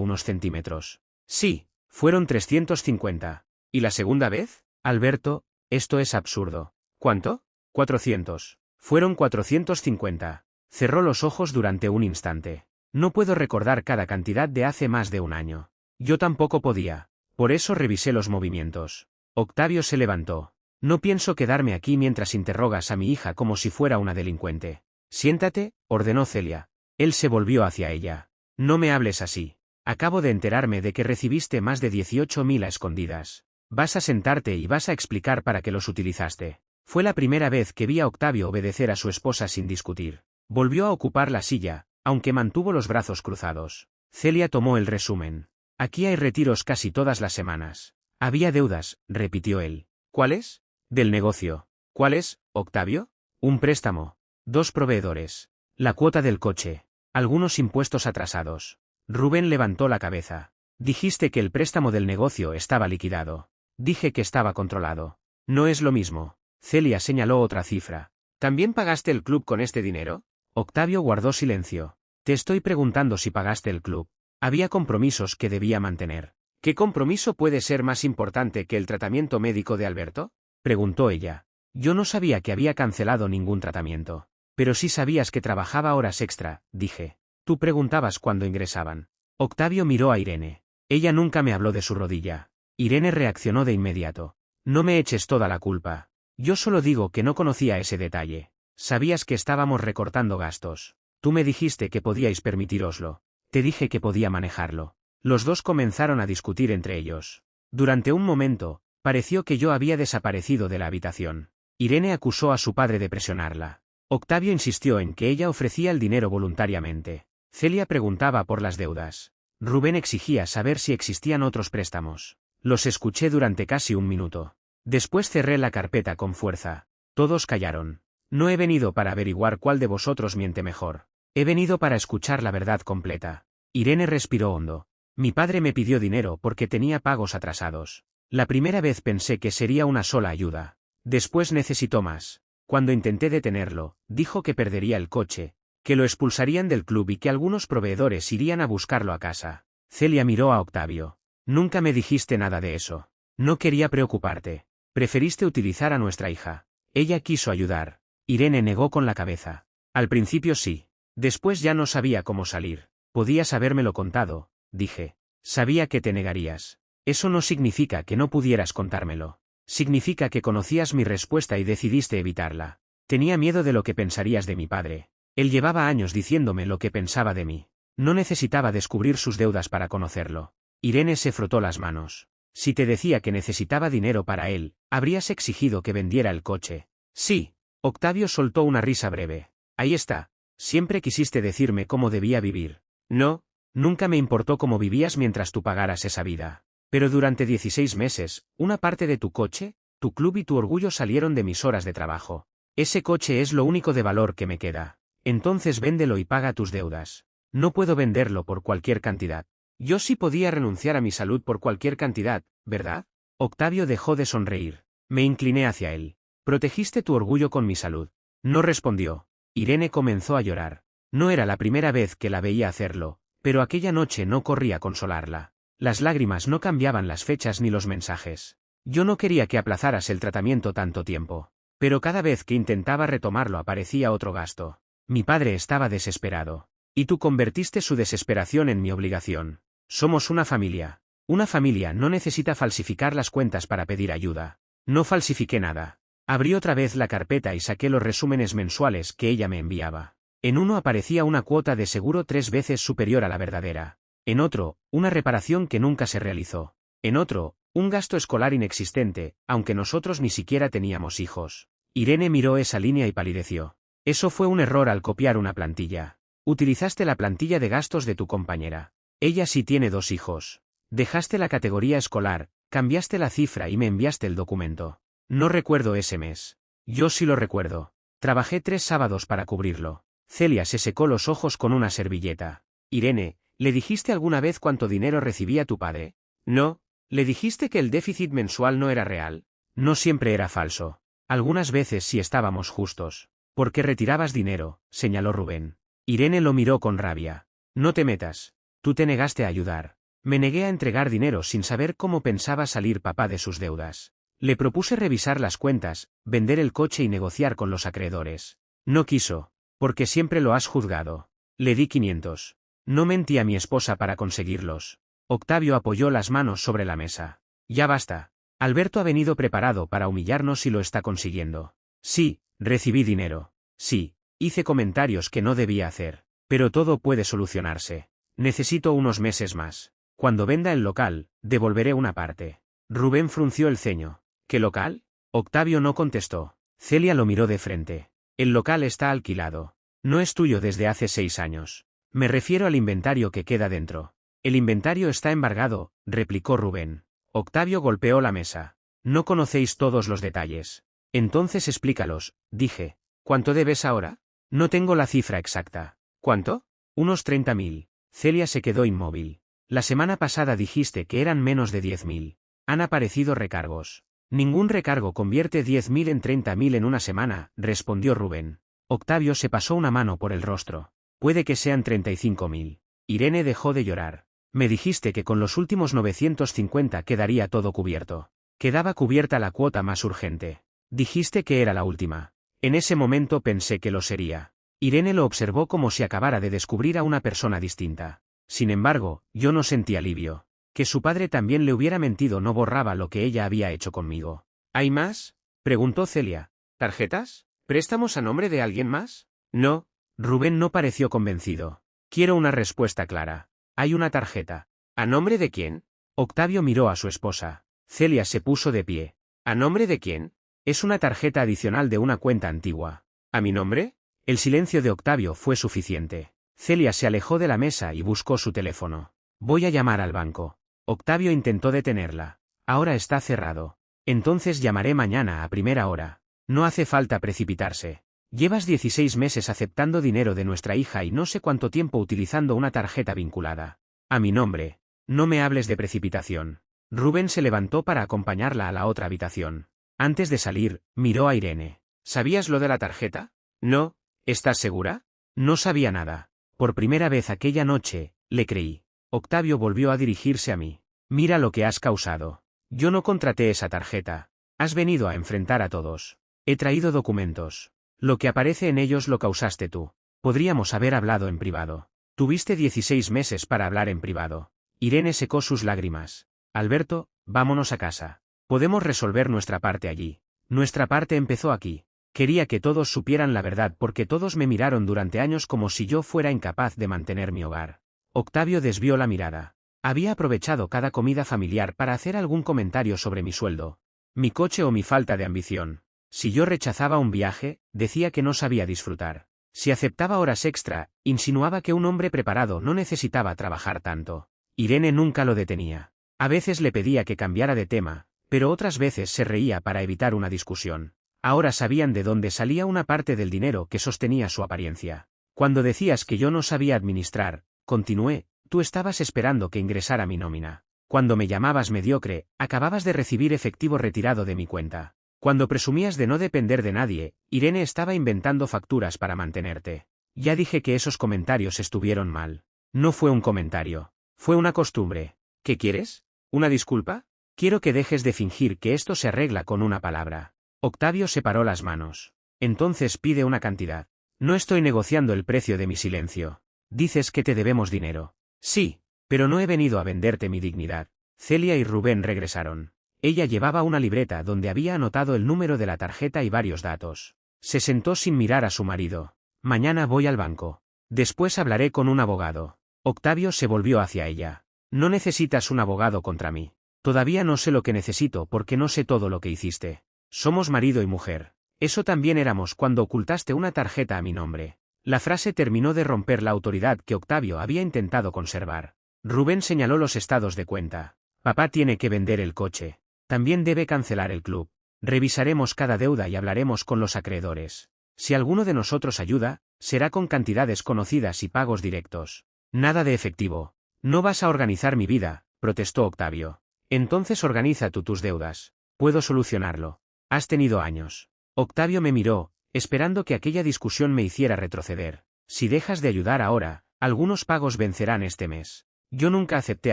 unos centímetros. Sí, fueron 350. ¿Y la segunda vez? Alberto, esto es absurdo. ¿Cuánto? 400. Fueron 450. Cerró los ojos durante un instante. No puedo recordar cada cantidad de hace más de un año. Yo tampoco podía. Por eso revisé los movimientos. Octavio se levantó. No pienso quedarme aquí mientras interrogas a mi hija como si fuera una delincuente. Siéntate, ordenó Celia. Él se volvió hacia ella. No me hables así. Acabo de enterarme de que recibiste más de 18.000 a escondidas. Vas a sentarte y vas a explicar para qué los utilizaste. Fue la primera vez que vi a Octavio obedecer a su esposa sin discutir. Volvió a ocupar la silla, aunque mantuvo los brazos cruzados. Celia tomó el resumen. Aquí hay retiros casi todas las semanas. Había deudas, repitió él. ¿Cuáles? Del negocio. ¿Cuáles, Octavio? Un préstamo. 2 proveedores. La cuota del coche. Algunos impuestos atrasados. Rubén levantó la cabeza. Dijiste que el préstamo del negocio estaba liquidado. Dije que estaba controlado. No es lo mismo. Celia señaló otra cifra. ¿También pagaste el club con este dinero? Octavio guardó silencio. Te estoy preguntando si pagaste el club. Había compromisos que debía mantener. ¿Qué compromiso puede ser más importante que el tratamiento médico de Alberto? Preguntó ella. Yo no sabía que había cancelado ningún tratamiento. Pero sí sabías que trabajaba horas extra, dije. Tú preguntabas cuándo ingresaban. Octavio miró a Irene. Ella nunca me habló de su rodilla. Irene reaccionó de inmediato. No me eches toda la culpa. Yo solo digo que no conocía ese detalle. Sabías que estábamos recortando gastos. Tú me dijiste que podíais permitiroslo. Te dije que podía manejarlo. Los dos comenzaron a discutir entre ellos. Durante un momento, pareció que yo había desaparecido de la habitación. Irene acusó a su padre de presionarla. Octavio insistió en que ella ofrecía el dinero voluntariamente. Celia preguntaba por las deudas. Rubén exigía saber si existían otros préstamos. Los escuché durante casi un minuto. Después cerré la carpeta con fuerza. Todos callaron. No he venido para averiguar cuál de vosotros miente mejor. He venido para escuchar la verdad completa. Irene respiró hondo. Mi padre me pidió dinero porque tenía pagos atrasados. La primera vez pensé que sería una sola ayuda. Después necesitó más. Cuando intenté detenerlo, dijo que perdería el coche, que lo expulsarían del club y que algunos proveedores irían a buscarlo a casa. Celia miró a Octavio. Nunca me dijiste nada de eso. No quería preocuparte. Preferiste utilizar a nuestra hija. Ella quiso ayudar. Irene negó con la cabeza. Al principio sí. Después ya no sabía cómo salir. Podías habérmelo contado, dije. Sabía que te negarías. Eso no significa que no pudieras contármelo. Significa que conocías mi respuesta y decidiste evitarla. Tenía miedo de lo que pensarías de mi padre. Él llevaba años diciéndome lo que pensaba de mí. No necesitaba descubrir sus deudas para conocerlo. Irene se frotó las manos. Si te decía que necesitaba dinero para él, habrías exigido que vendiera el coche. Sí. Octavio soltó una risa breve. Ahí está. Siempre quisiste decirme cómo debía vivir. No, nunca me importó cómo vivías mientras tú pagaras esa vida. Pero durante 16 meses, una parte de tu coche, tu club y tu orgullo salieron de mis horas de trabajo. Ese coche es lo único de valor que me queda. Entonces véndelo y paga tus deudas. No puedo venderlo por cualquier cantidad. Yo sí podía renunciar a mi salud por cualquier cantidad, ¿verdad? Octavio dejó de sonreír. Me incliné hacia él. Protegiste tu orgullo con mi salud. No respondió. Irene comenzó a llorar. No era la primera vez que la veía hacerlo, pero aquella noche no corría a consolarla. Las lágrimas no cambiaban las fechas ni los mensajes. Yo no quería que aplazaras el tratamiento tanto tiempo. Pero cada vez que intentaba retomarlo aparecía otro gasto. Mi padre estaba desesperado. Y tú convertiste su desesperación en mi obligación. Somos una familia. Una familia no necesita falsificar las cuentas para pedir ayuda. No falsifiqué nada. Abrí otra vez la carpeta y saqué los resúmenes mensuales que ella me enviaba. En uno aparecía una cuota de seguro 3 veces superior a la verdadera. En otro, una reparación que nunca se realizó. En otro, un gasto escolar inexistente, aunque nosotros ni siquiera teníamos hijos. Irene miró esa línea y palideció. Eso fue un error al copiar una plantilla. Utilizaste la plantilla de gastos de tu compañera. Ella sí tiene 2 hijos. Dejaste la categoría escolar, cambiaste la cifra y me enviaste el documento. No recuerdo ese mes. Yo sí lo recuerdo. Trabajé 3 sábados para cubrirlo. Celia se secó los ojos con una servilleta. Irene, ¿le dijiste alguna vez cuánto dinero recibía tu padre? No. ¿Le dijiste que el déficit mensual no era real? No siempre era falso. Algunas veces sí estábamos justos. ¿Por qué retirabas dinero?, señaló Rubén. Irene lo miró con rabia. No te metas. Tú te negaste a ayudar. Me negué a entregar dinero sin saber cómo pensaba salir papá de sus deudas. Le propuse revisar las cuentas, vender el coche y negociar con los acreedores. No quiso, porque siempre lo has juzgado. Le di 500. No mentí a mi esposa para conseguirlos. Octavio apoyó las manos sobre la mesa. Ya basta. Alberto ha venido preparado para humillarnos y lo está consiguiendo. Sí, recibí dinero. Sí, hice comentarios que no debía hacer. Pero todo puede solucionarse. Necesito unos meses más. Cuando venda el local, devolveré una parte. Rubén frunció el ceño. ¿Qué local? Octavio no contestó. Celia lo miró de frente. El local está alquilado. No es tuyo desde hace 6 años. Me refiero al inventario que queda dentro. El inventario está embargado, replicó Rubén. Octavio golpeó la mesa. No conocéis todos los detalles. Entonces explícalos, dije. ¿Cuánto debes ahora? No tengo la cifra exacta. ¿Cuánto? Unos 30.000. Celia se quedó inmóvil. La semana pasada dijiste que eran menos de 10.000. Han aparecido recargos. Ningún recargo convierte 10.000 en 30.000 en una semana, respondió Rubén. Octavio se pasó una mano por el rostro. Puede que sean 35.000. Irene dejó de llorar. Me dijiste que con los últimos 950 quedaría todo cubierto. Quedaba cubierta la cuota más urgente. Dijiste que era la última. En ese momento pensé que lo sería. Irene lo observó como si acabara de descubrir a una persona distinta. Sin embargo, yo no sentí alivio. Que su padre también le hubiera mentido no borraba lo que ella había hecho conmigo. ¿Hay más?, preguntó Celia. ¿Tarjetas? ¿Préstamos a nombre de alguien más? No. Rubén no pareció convencido. Quiero una respuesta clara. Hay una tarjeta. ¿A nombre de quién? Octavio miró a su esposa. Celia se puso de pie. ¿A nombre de quién? Es una tarjeta adicional de una cuenta antigua. ¿A mi nombre? El silencio de Octavio fue suficiente. Celia se alejó de la mesa y buscó su teléfono. Voy a llamar al banco. Octavio intentó detenerla. Ahora está cerrado. Entonces llamaré mañana a primera hora. No hace falta precipitarse. Llevas 16 meses aceptando dinero de nuestra hija y no sé cuánto tiempo utilizando una tarjeta vinculada. A mi nombre. No me hables de precipitación. Rubén se levantó para acompañarla a la otra habitación. Antes de salir, miró a Irene. ¿Sabías lo de la tarjeta? No. ¿Estás segura? No sabía nada. Por primera vez aquella noche, le creí. Octavio volvió a dirigirse a mí. Mira lo que has causado. Yo no contraté esa tarjeta. Has venido a enfrentar a todos. He traído documentos. Lo que aparece en ellos lo causaste tú. Podríamos haber hablado en privado. Tuviste 16 meses para hablar en privado. Irene secó sus lágrimas. Alberto, vámonos a casa. Podemos resolver nuestra parte allí. Nuestra parte empezó aquí. Quería que todos supieran la verdad porque todos me miraron durante años como si yo fuera incapaz de mantener mi hogar. Octavio desvió la mirada. Había aprovechado cada comida familiar para hacer algún comentario sobre mi sueldo, mi coche o mi falta de ambición. Si yo rechazaba un viaje, decía que no sabía disfrutar. Si aceptaba horas extra, insinuaba que un hombre preparado no necesitaba trabajar tanto. Irene nunca lo detenía. A veces le pedía que cambiara de tema, pero otras veces se reía para evitar una discusión. Ahora sabían de dónde salía una parte del dinero que sostenía su apariencia. Cuando decías que yo no sabía administrar, continué, tú estabas esperando que ingresara mi nómina. Cuando me llamabas mediocre, acababas de recibir efectivo retirado de mi cuenta. Cuando presumías de no depender de nadie, Irene estaba inventando facturas para mantenerte. Ya dije que esos comentarios estuvieron mal. No fue un comentario. Fue una costumbre. ¿Qué quieres? ¿Una disculpa? Quiero que dejes de fingir que esto se arregla con una palabra. Octavio separó las manos. Entonces pide una cantidad. No estoy negociando el precio de mi silencio. Dices que te debemos dinero. Sí, pero no he venido a venderte mi dignidad. Celia y Rubén regresaron. Ella llevaba una libreta donde había anotado el número de la tarjeta y varios datos. Se sentó sin mirar a su marido. Mañana voy al banco. Después hablaré con un abogado. Octavio se volvió hacia ella. No necesitas un abogado contra mí. Todavía no sé lo que necesito porque no sé todo lo que hiciste. Somos marido y mujer. Eso también éramos cuando ocultaste una tarjeta a mi nombre. La frase terminó de romper la autoridad que Octavio había intentado conservar. Rubén señaló los estados de cuenta. Papá tiene que vender el coche. También debe cancelar el club. Revisaremos cada deuda y hablaremos con los acreedores. Si alguno de nosotros ayuda, será con cantidades conocidas y pagos directos. Nada de efectivo. No vas a organizar mi vida, protestó Octavio. Entonces organiza tú tus deudas. Puedo solucionarlo. Has tenido años. Octavio me miró, esperando que aquella discusión me hiciera retroceder. Si dejas de ayudar ahora, algunos pagos vencerán este mes. Yo nunca acepté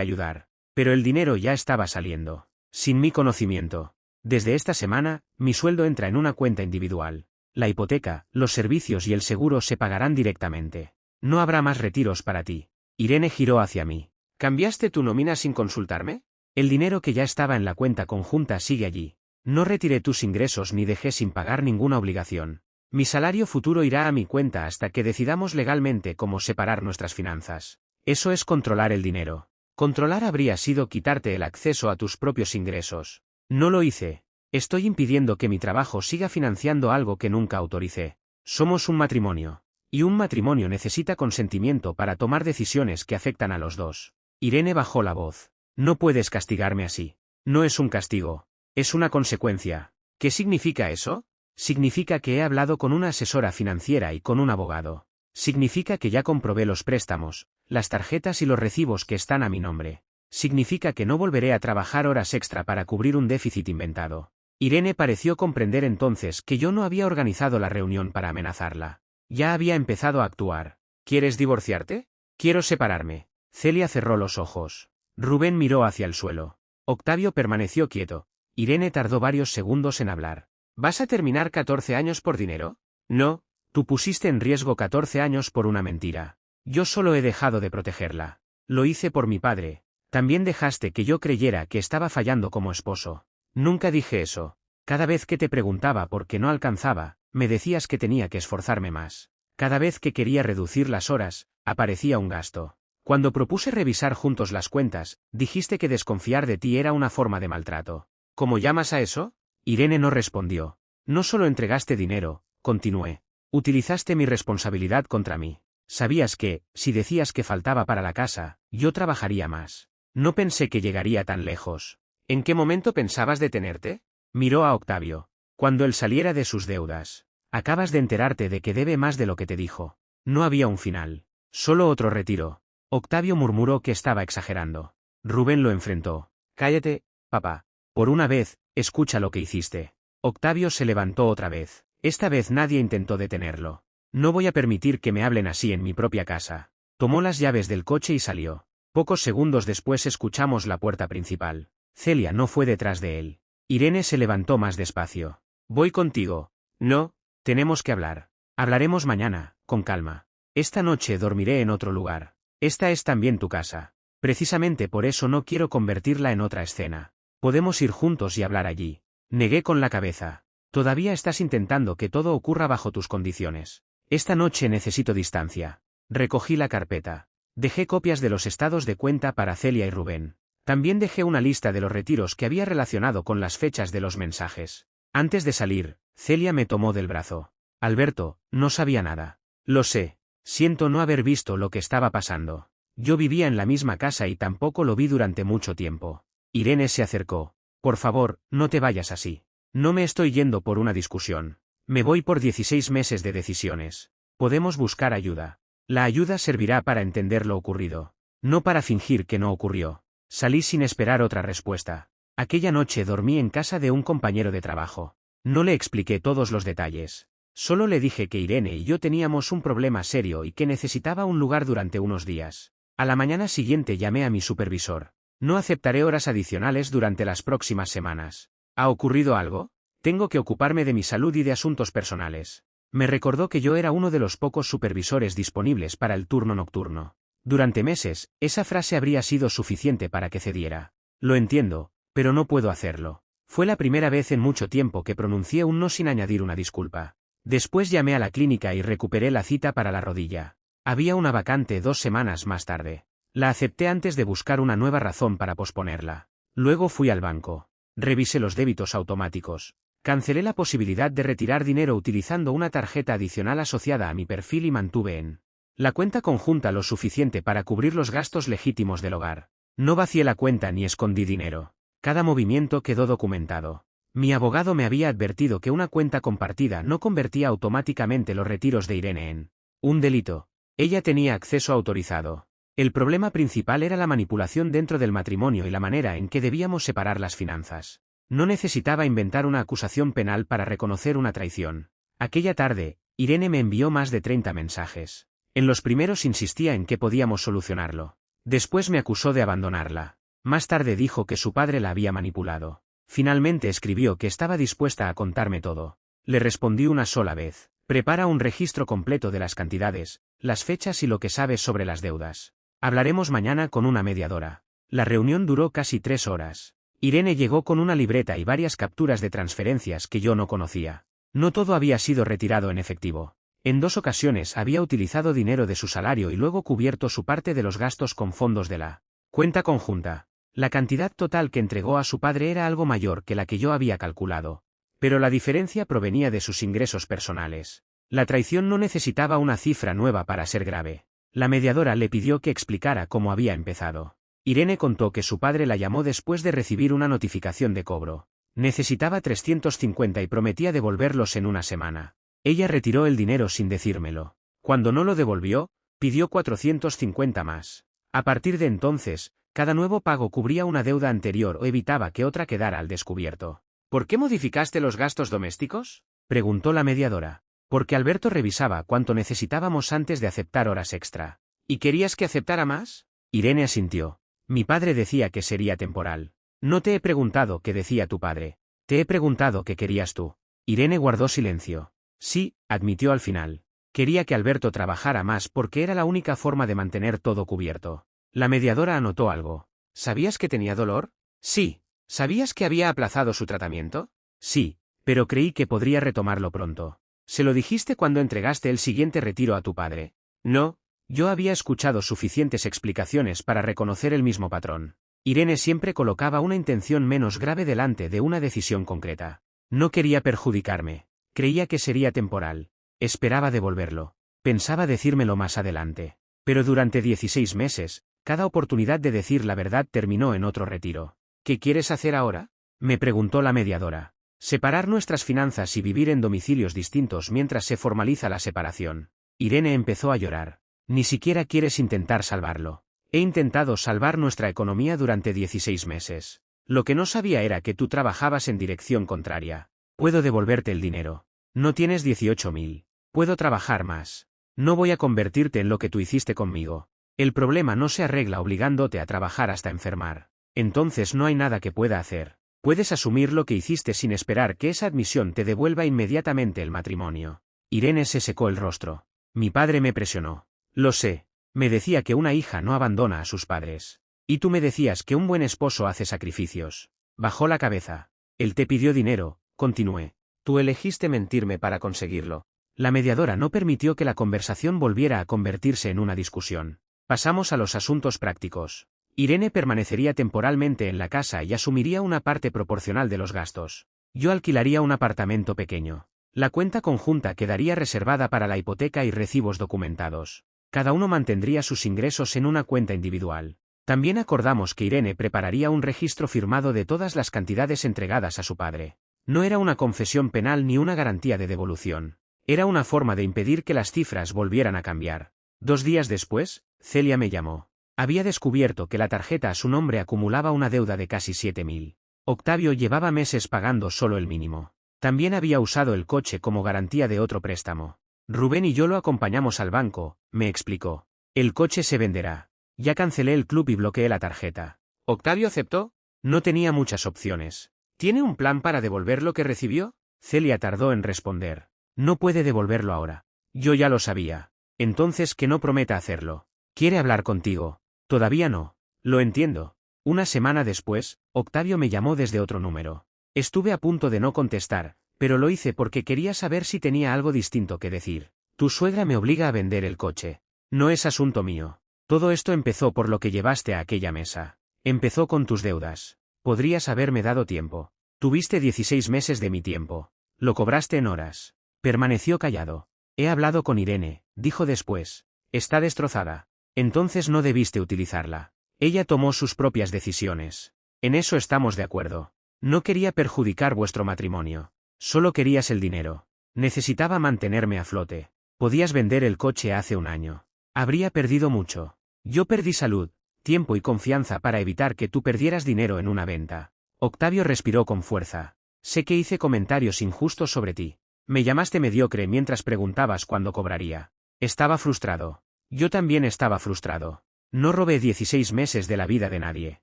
ayudar, pero el dinero ya estaba saliendo. Sin mi conocimiento. Desde esta semana, mi sueldo entra en una cuenta individual. La hipoteca, los servicios y el seguro se pagarán directamente. No habrá más retiros para ti. Irene giró hacia mí. ¿Cambiaste tu nómina sin consultarme? El dinero que ya estaba en la cuenta conjunta sigue allí. No retiré tus ingresos ni dejé sin pagar ninguna obligación. Mi salario futuro irá a mi cuenta hasta que decidamos legalmente cómo separar nuestras finanzas. Eso es controlar el dinero. Controlar habría sido quitarte el acceso a tus propios ingresos. No lo hice. Estoy impidiendo que mi trabajo siga financiando algo que nunca autoricé. Somos un matrimonio. Y un matrimonio necesita consentimiento para tomar decisiones que afectan a los dos. Irene bajó la voz. No puedes castigarme así. No es un castigo. Es una consecuencia. ¿Qué significa eso? Significa que he hablado con una asesora financiera y con un abogado. Significa que ya comprobé los préstamos, las tarjetas y los recibos que están a mi nombre. Significa que no volveré a trabajar horas extra para cubrir un déficit inventado. Irene pareció comprender entonces que yo no había organizado la reunión para amenazarla. Ya había empezado a actuar. ¿Quieres divorciarte? Quiero separarme. Celia cerró los ojos. Rubén miró hacia el suelo. Octavio permaneció quieto. Irene tardó varios segundos en hablar. ¿Vas a terminar 14 años por dinero? No, tú pusiste en riesgo 14 años por una mentira. Yo solo he dejado de protegerla. Lo hice por mi padre. También dejaste que yo creyera que estaba fallando como esposo. Nunca dije eso. Cada vez que te preguntaba por qué no alcanzaba, me decías que tenía que esforzarme más. Cada vez que quería reducir las horas, aparecía un gasto. Cuando propuse revisar juntos las cuentas, dijiste que desconfiar de ti era una forma de maltrato. ¿Cómo llamas a eso? Irene no respondió. No solo entregaste dinero, continué. Utilizaste mi responsabilidad contra mí. Sabías que, si decías que faltaba para la casa, yo trabajaría más. No pensé que llegaría tan lejos. ¿En qué momento pensabas detenerte? Miró a Octavio. Cuando él saliera de sus deudas. Acabas de enterarte de que debe más de lo que te dijo. No había un final. Solo otro retiro. Octavio murmuró que estaba exagerando. Rubén lo enfrentó. Cállate, papá. Por una vez, escucha lo que hiciste. Octavio se levantó otra vez. Esta vez nadie intentó detenerlo. No voy a permitir que me hablen así en mi propia casa. Tomó las llaves del coche y salió. Pocos segundos después escuchamos la puerta principal. Celia no fue detrás de él. Irene se levantó más despacio. Voy contigo. No, tenemos que hablar. Hablaremos mañana, con calma. Esta noche dormiré en otro lugar. Esta es también tu casa. Precisamente por eso no quiero convertirla en otra escena. Podemos ir juntos y hablar allí. Negué con la cabeza. Todavía estás intentando que todo ocurra bajo tus condiciones. Esta noche necesito distancia. Recogí la carpeta. Dejé copias de los estados de cuenta para Celia y Rubén. También dejé una lista de los retiros que había relacionado con las fechas de los mensajes. Antes de salir, Celia me tomó del brazo. Alberto, no sabía nada. Lo sé. Siento no haber visto lo que estaba pasando. Yo vivía en la misma casa y tampoco lo vi durante mucho tiempo. Irene se acercó. Por favor, no te vayas así. No me estoy yendo por una discusión. Me voy por 16 meses de decisiones. Podemos buscar ayuda. La ayuda servirá para entender lo ocurrido. No para fingir que no ocurrió. Salí sin esperar otra respuesta. Aquella noche dormí en casa de un compañero de trabajo. No le expliqué todos los detalles. Solo le dije que Irene y yo teníamos un problema serio y que necesitaba un lugar durante unos días. A la mañana siguiente llamé a mi supervisor. No aceptaré horas adicionales durante las próximas semanas. ¿Ha ocurrido algo? Tengo que ocuparme de mi salud y de asuntos personales. Me recordó que yo era uno de los pocos supervisores disponibles para el turno nocturno. Durante meses, esa frase habría sido suficiente para que cediera. Lo entiendo, pero no puedo hacerlo. Fue la primera vez en mucho tiempo que pronuncié un no sin añadir una disculpa. Después llamé a la clínica y recuperé la cita para la rodilla. Había una vacante 2 semanas más tarde. La acepté antes de buscar una nueva razón para posponerla. Luego fui al banco. Revisé los débitos automáticos. Cancelé la posibilidad de retirar dinero utilizando una tarjeta adicional asociada a mi perfil y mantuve en la cuenta conjunta lo suficiente para cubrir los gastos legítimos del hogar. No vacié la cuenta ni escondí dinero. Cada movimiento quedó documentado. Mi abogado me había advertido que una cuenta compartida no convertía automáticamente los retiros de Irene en un delito. Ella tenía acceso autorizado. El problema principal era la manipulación dentro del matrimonio y la manera en que debíamos separar las finanzas. No necesitaba inventar una acusación penal para reconocer una traición. Aquella tarde, Irene me envió más de 30 mensajes. En los primeros insistía en que podíamos solucionarlo. Después me acusó de abandonarla. Más tarde dijo que su padre la había manipulado. Finalmente escribió que estaba dispuesta a contarme todo. Le respondí una sola vez. Prepara un registro completo de las cantidades, las fechas y lo que sabes sobre las deudas. Hablaremos mañana con una mediadora. La reunión duró casi 3 horas. Irene llegó con una libreta y varias capturas de transferencias que yo no conocía. No todo había sido retirado en efectivo. En 2 ocasiones había utilizado dinero de su salario y luego cubierto su parte de los gastos con fondos de la cuenta conjunta. La cantidad total que entregó a su padre era algo mayor que la que yo había calculado. Pero la diferencia provenía de sus ingresos personales. La traición no necesitaba una cifra nueva para ser grave. La mediadora le pidió que explicara cómo había empezado. Irene contó que su padre la llamó después de recibir una notificación de cobro. Necesitaba 350 y prometía devolverlos en una semana. Ella retiró el dinero sin decírmelo. Cuando no lo devolvió, pidió 450 más. A partir de entonces, cada nuevo pago cubría una deuda anterior o evitaba que otra quedara al descubierto. ¿Por qué modificaste los gastos domésticos?, preguntó la mediadora. Porque Alberto revisaba cuánto necesitábamos antes de aceptar horas extra. ¿Y querías que aceptara más? Irene asintió. Mi padre decía que sería temporal. No te he preguntado qué decía tu padre. Te he preguntado qué querías tú. Irene guardó silencio. Sí, admitió al final. Quería que Alberto trabajara más porque era la única forma de mantener todo cubierto. La mediadora anotó algo. ¿Sabías que tenía dolor? Sí. ¿Sabías que había aplazado su tratamiento? Sí, pero creí que podría retomarlo pronto. ¿Se lo dijiste cuando entregaste el siguiente retiro a tu padre? No, yo había escuchado suficientes explicaciones para reconocer el mismo patrón. Irene siempre colocaba una intención menos grave delante de una decisión concreta. No quería perjudicarme. Creía que sería temporal. Esperaba devolverlo. Pensaba decírmelo más adelante. Pero durante 16 meses, cada oportunidad de decir la verdad terminó en otro retiro. ¿Qué quieres hacer ahora?, me preguntó la mediadora. Separar nuestras finanzas y vivir en domicilios distintos mientras se formaliza la separación. Irene empezó a llorar. Ni siquiera quieres intentar salvarlo. He intentado salvar nuestra economía durante 16 meses. Lo que no sabía era que tú trabajabas en dirección contraria. Puedo devolverte el dinero. No tienes 18.000. Puedo trabajar más. No voy a convertirte en lo que tú hiciste conmigo. El problema no se arregla obligándote a trabajar hasta enfermar. Entonces no hay nada que pueda hacer. Puedes asumir lo que hiciste sin esperar que esa admisión te devuelva inmediatamente el matrimonio. Irene se secó el rostro. Mi padre me presionó. Lo sé. Me decía que una hija no abandona a sus padres. Y tú me decías que un buen esposo hace sacrificios. Bajó la cabeza. Él te pidió dinero, continué. Tú elegiste mentirme para conseguirlo. La mediadora no permitió que la conversación volviera a convertirse en una discusión. Pasamos a los asuntos prácticos. Irene permanecería temporalmente en la casa y asumiría una parte proporcional de los gastos. Yo alquilaría un apartamento pequeño. La cuenta conjunta quedaría reservada para la hipoteca y recibos documentados. Cada uno mantendría sus ingresos en una cuenta individual. También acordamos que Irene prepararía un registro firmado de todas las cantidades entregadas a su padre. No era una confesión penal ni una garantía de devolución. Era una forma de impedir que las cifras volvieran a cambiar. 2 días después, Celia me llamó. Había descubierto que la tarjeta a su nombre acumulaba una deuda de casi 7.000. Octavio llevaba meses pagando solo el mínimo. También había usado el coche como garantía de otro préstamo. Rubén y yo lo acompañamos al banco, me explicó. El coche se venderá. Ya cancelé el club y bloqueé la tarjeta. ¿Octavio aceptó? No tenía muchas opciones. ¿Tiene un plan para devolver lo que recibió? Celia tardó en responder. No puede devolverlo ahora. Yo ya lo sabía. Entonces que no prometa hacerlo. Quiere hablar contigo. Todavía no. Lo entiendo. Una semana después, Octavio me llamó desde otro número. Estuve a punto de no contestar, pero lo hice porque quería saber si tenía algo distinto que decir. Tu suegra me obliga a vender el coche. No es asunto mío. Todo esto empezó por lo que llevaste a aquella mesa. Empezó con tus deudas. Podrías haberme dado tiempo. Tuviste 16 meses de mi tiempo. Lo cobraste en horas. Permaneció callado. He hablado con Irene, dijo después. Está destrozada. Entonces no debiste utilizarla. Ella tomó sus propias decisiones. En eso estamos de acuerdo. No quería perjudicar vuestro matrimonio. Solo querías el dinero. Necesitaba mantenerme a flote. Podías vender el coche hace un año. Habría perdido mucho. Yo perdí salud, tiempo y confianza para evitar que tú perdieras dinero en una venta. Octavio respiró con fuerza. Sé que hice comentarios injustos sobre ti. Me llamaste mediocre mientras preguntabas cuándo cobraría. Estaba frustrado. Yo también estaba frustrado. No robé 16 meses de la vida de nadie.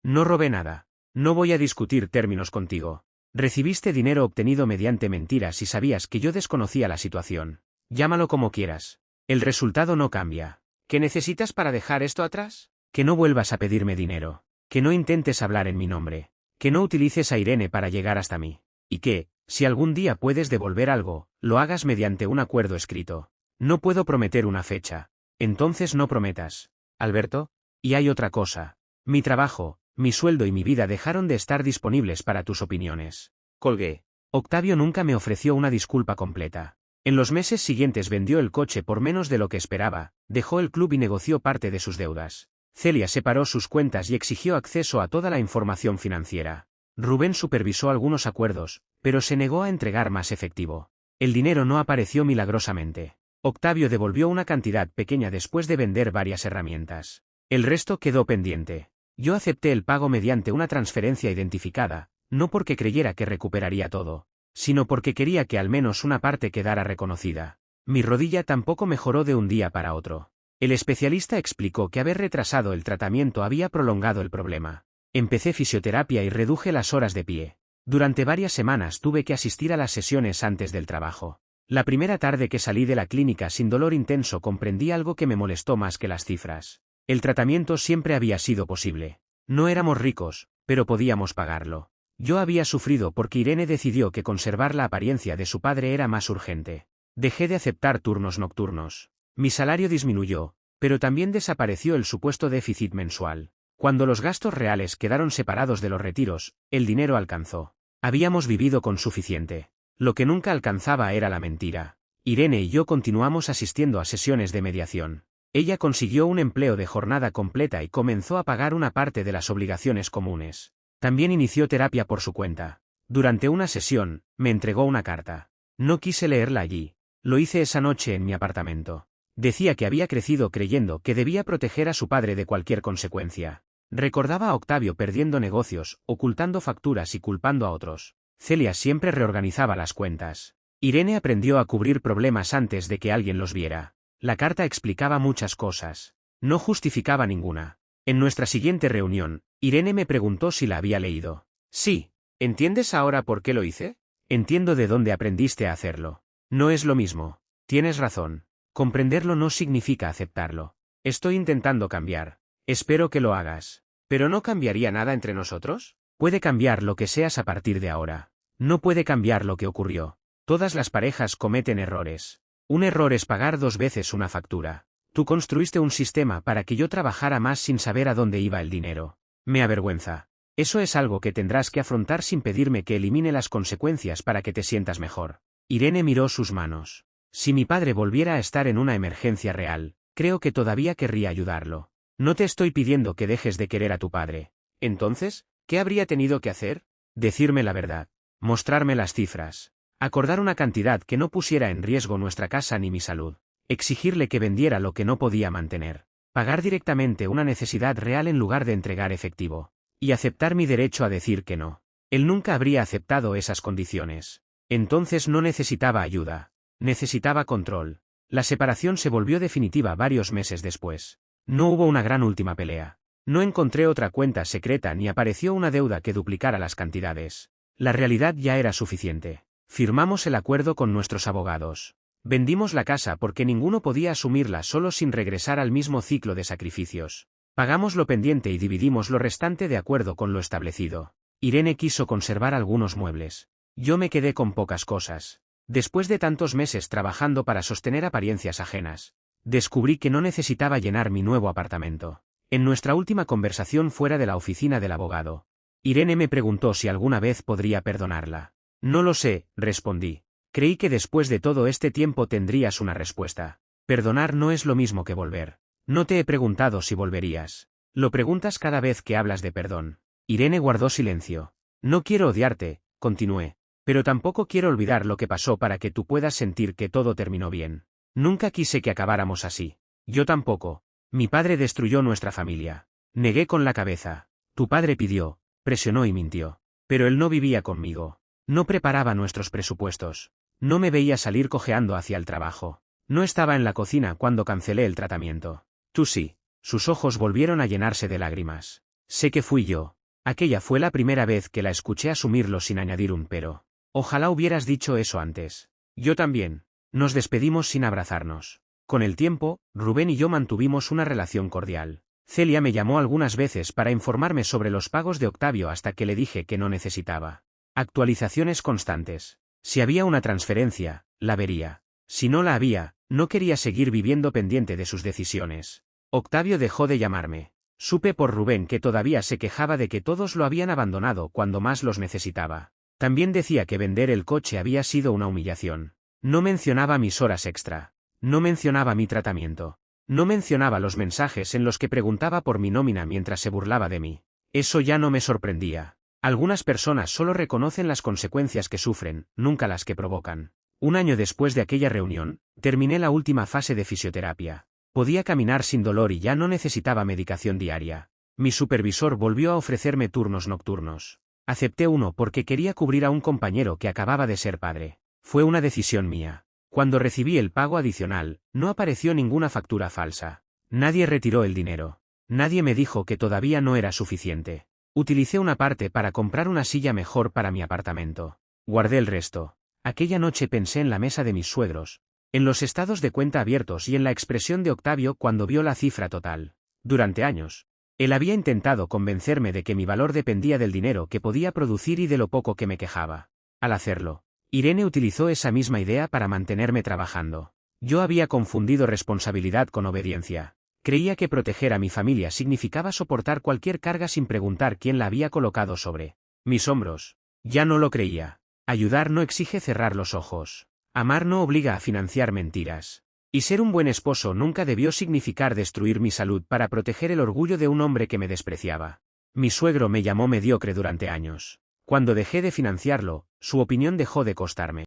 No robé nada. No voy a discutir términos contigo. Recibiste dinero obtenido mediante mentiras y sabías que yo desconocía la situación. Llámalo como quieras. El resultado no cambia. ¿Qué necesitas para dejar esto atrás? Que no vuelvas a pedirme dinero. Que no intentes hablar en mi nombre. Que no utilices a Irene para llegar hasta mí. Y que, si algún día puedes devolver algo, lo hagas mediante un acuerdo escrito. No puedo prometer una fecha. Entonces no prometas. Alberto, y hay otra cosa. Mi trabajo, mi sueldo y mi vida dejaron de estar disponibles para tus opiniones. Colgué. Octavio nunca me ofreció una disculpa completa. En los meses siguientes vendió el coche por menos de lo que esperaba, dejó el club y negoció parte de sus deudas. Celia separó sus cuentas y exigió acceso a toda la información financiera. Rubén supervisó algunos acuerdos, pero se negó a entregar más efectivo. El dinero no apareció milagrosamente. Octavio devolvió una cantidad pequeña después de vender varias herramientas. El resto quedó pendiente. Yo acepté el pago mediante una transferencia identificada, no porque creyera que recuperaría todo, sino porque quería que al menos una parte quedara reconocida. Mi rodilla tampoco mejoró de un día para otro. El especialista explicó que haber retrasado el tratamiento había prolongado el problema. Empecé fisioterapia y reduje las horas de pie. Durante varias semanas tuve que asistir a las sesiones antes del trabajo. La primera tarde que salí de la clínica sin dolor intenso comprendí algo que me molestó más que las cifras. El tratamiento siempre había sido posible. No éramos ricos, pero podíamos pagarlo. Yo había sufrido porque Irene decidió que conservar la apariencia de su padre era más urgente. Dejé de aceptar turnos nocturnos. Mi salario disminuyó, pero también desapareció el supuesto déficit mensual. Cuando los gastos reales quedaron separados de los retiros, el dinero alcanzó. Habíamos vivido con suficiente. Lo que nunca alcanzaba era la mentira. Irene y yo continuamos asistiendo a sesiones de mediación. Ella consiguió un empleo de jornada completa y comenzó a pagar una parte de las obligaciones comunes. También inició terapia por su cuenta. Durante una sesión, me entregó una carta. No quise leerla allí. Lo hice esa noche en mi apartamento. Decía que había crecido creyendo que debía proteger a su padre de cualquier consecuencia. Recordaba a Octavio perdiendo negocios, ocultando facturas y culpando a otros. Celia siempre reorganizaba las cuentas. Irene aprendió a cubrir problemas antes de que alguien los viera. La carta explicaba muchas cosas. No justificaba ninguna. En nuestra siguiente reunión, Irene me preguntó si la había leído. Sí. ¿Entiendes ahora por qué lo hice? Entiendo de dónde aprendiste a hacerlo. No es lo mismo. Tienes razón. Comprenderlo no significa aceptarlo. Estoy intentando cambiar. Espero que lo hagas. ¿Pero no cambiaría nada entre nosotros? Puede cambiar lo que seas a partir de ahora. No puede cambiar lo que ocurrió. Todas las parejas cometen errores. Un error es pagar 2 veces una factura. Tú construiste un sistema para que yo trabajara más sin saber a dónde iba el dinero. Me avergüenza. Eso es algo que tendrás que afrontar sin pedirme que elimine las consecuencias para que te sientas mejor. Irene miró sus manos. Si mi padre volviera a estar en una emergencia real, creo que todavía querría ayudarlo. No te estoy pidiendo que dejes de querer a tu padre. Entonces, ¿qué habría tenido que hacer? Decirme la verdad. Mostrarme las cifras. Acordar una cantidad que no pusiera en riesgo nuestra casa ni mi salud. Exigirle que vendiera lo que no podía mantener. Pagar directamente una necesidad real en lugar de entregar efectivo. Y aceptar mi derecho a decir que no. Él nunca habría aceptado esas condiciones. Entonces no necesitaba ayuda. Necesitaba control. La separación se volvió definitiva varios meses después. No hubo una gran última pelea. No encontré otra cuenta secreta ni apareció una deuda que duplicara las cantidades. La realidad ya era suficiente. Firmamos el acuerdo con nuestros abogados. Vendimos la casa porque ninguno podía asumirla solo sin regresar al mismo ciclo de sacrificios. Pagamos lo pendiente y dividimos lo restante de acuerdo con lo establecido. Irene quiso conservar algunos muebles. Yo me quedé con pocas cosas. Después de tantos meses trabajando para sostener apariencias ajenas, descubrí que no necesitaba llenar mi nuevo apartamento. En nuestra última conversación fuera de la oficina del abogado, Irene me preguntó si alguna vez podría perdonarla. No lo sé, respondí. Creí que después de todo este tiempo tendrías una respuesta. Perdonar no es lo mismo que volver. No te he preguntado si volverías. Lo preguntas cada vez que hablas de perdón. Irene guardó silencio. No quiero odiarte, continué. Pero tampoco quiero olvidar lo que pasó para que tú puedas sentir que todo terminó bien. Nunca quise que acabáramos así. Yo tampoco. Mi padre destruyó nuestra familia. Negué con la cabeza. Tu padre pidió, presionó y mintió. Pero él no vivía conmigo. No preparaba nuestros presupuestos. No me veía salir cojeando hacia el trabajo. No estaba en la cocina cuando cancelé el tratamiento. Tú sí. Sus ojos volvieron a llenarse de lágrimas. Sé que fui yo. Aquella fue la primera vez que la escuché asumirlo sin añadir un pero. Ojalá hubieras dicho eso antes. Yo también. Nos despedimos sin abrazarnos. Con el tiempo, Rubén y yo mantuvimos una relación cordial. Celia me llamó algunas veces para informarme sobre los pagos de Octavio hasta que le dije que no necesitaba actualizaciones constantes. Si había una transferencia, la vería. Si no la había, no quería seguir viviendo pendiente de sus decisiones. Octavio dejó de llamarme. Supe por Rubén que todavía se quejaba de que todos lo habían abandonado cuando más los necesitaba. También decía que vender el coche había sido una humillación. No mencionaba mis horas extra. No mencionaba mi tratamiento. No mencionaba los mensajes en los que preguntaba por mi nómina mientras se burlaba de mí. Eso ya no me sorprendía. Algunas personas solo reconocen las consecuencias que sufren, nunca las que provocan. Un año después de aquella reunión, terminé la última fase de fisioterapia. Podía caminar sin dolor y ya no necesitaba medicación diaria. Mi supervisor volvió a ofrecerme turnos nocturnos. Acepté uno porque quería cubrir a un compañero que acababa de ser padre. Fue una decisión mía. Cuando recibí el pago adicional, no apareció ninguna factura falsa. Nadie retiró el dinero. Nadie me dijo que todavía no era suficiente. Utilicé una parte para comprar una silla mejor para mi apartamento. Guardé el resto. Aquella noche pensé en la mesa de mis suegros, en los estados de cuenta abiertos y en la expresión de Octavio cuando vio la cifra total. Durante años, él había intentado convencerme de que mi valor dependía del dinero que podía producir y de lo poco que me quejaba. Al hacerlo, Irene utilizó esa misma idea para mantenerme trabajando. Yo había confundido responsabilidad con obediencia. Creía que proteger a mi familia significaba soportar cualquier carga sin preguntar quién la había colocado sobre mis hombros. Ya no lo creía. Ayudar no exige cerrar los ojos. Amar no obliga a financiar mentiras. Y ser un buen esposo nunca debió significar destruir mi salud para proteger el orgullo de un hombre que me despreciaba. Mi suegro me llamó mediocre durante años. Cuando dejé de financiarlo, su opinión dejó de costarme.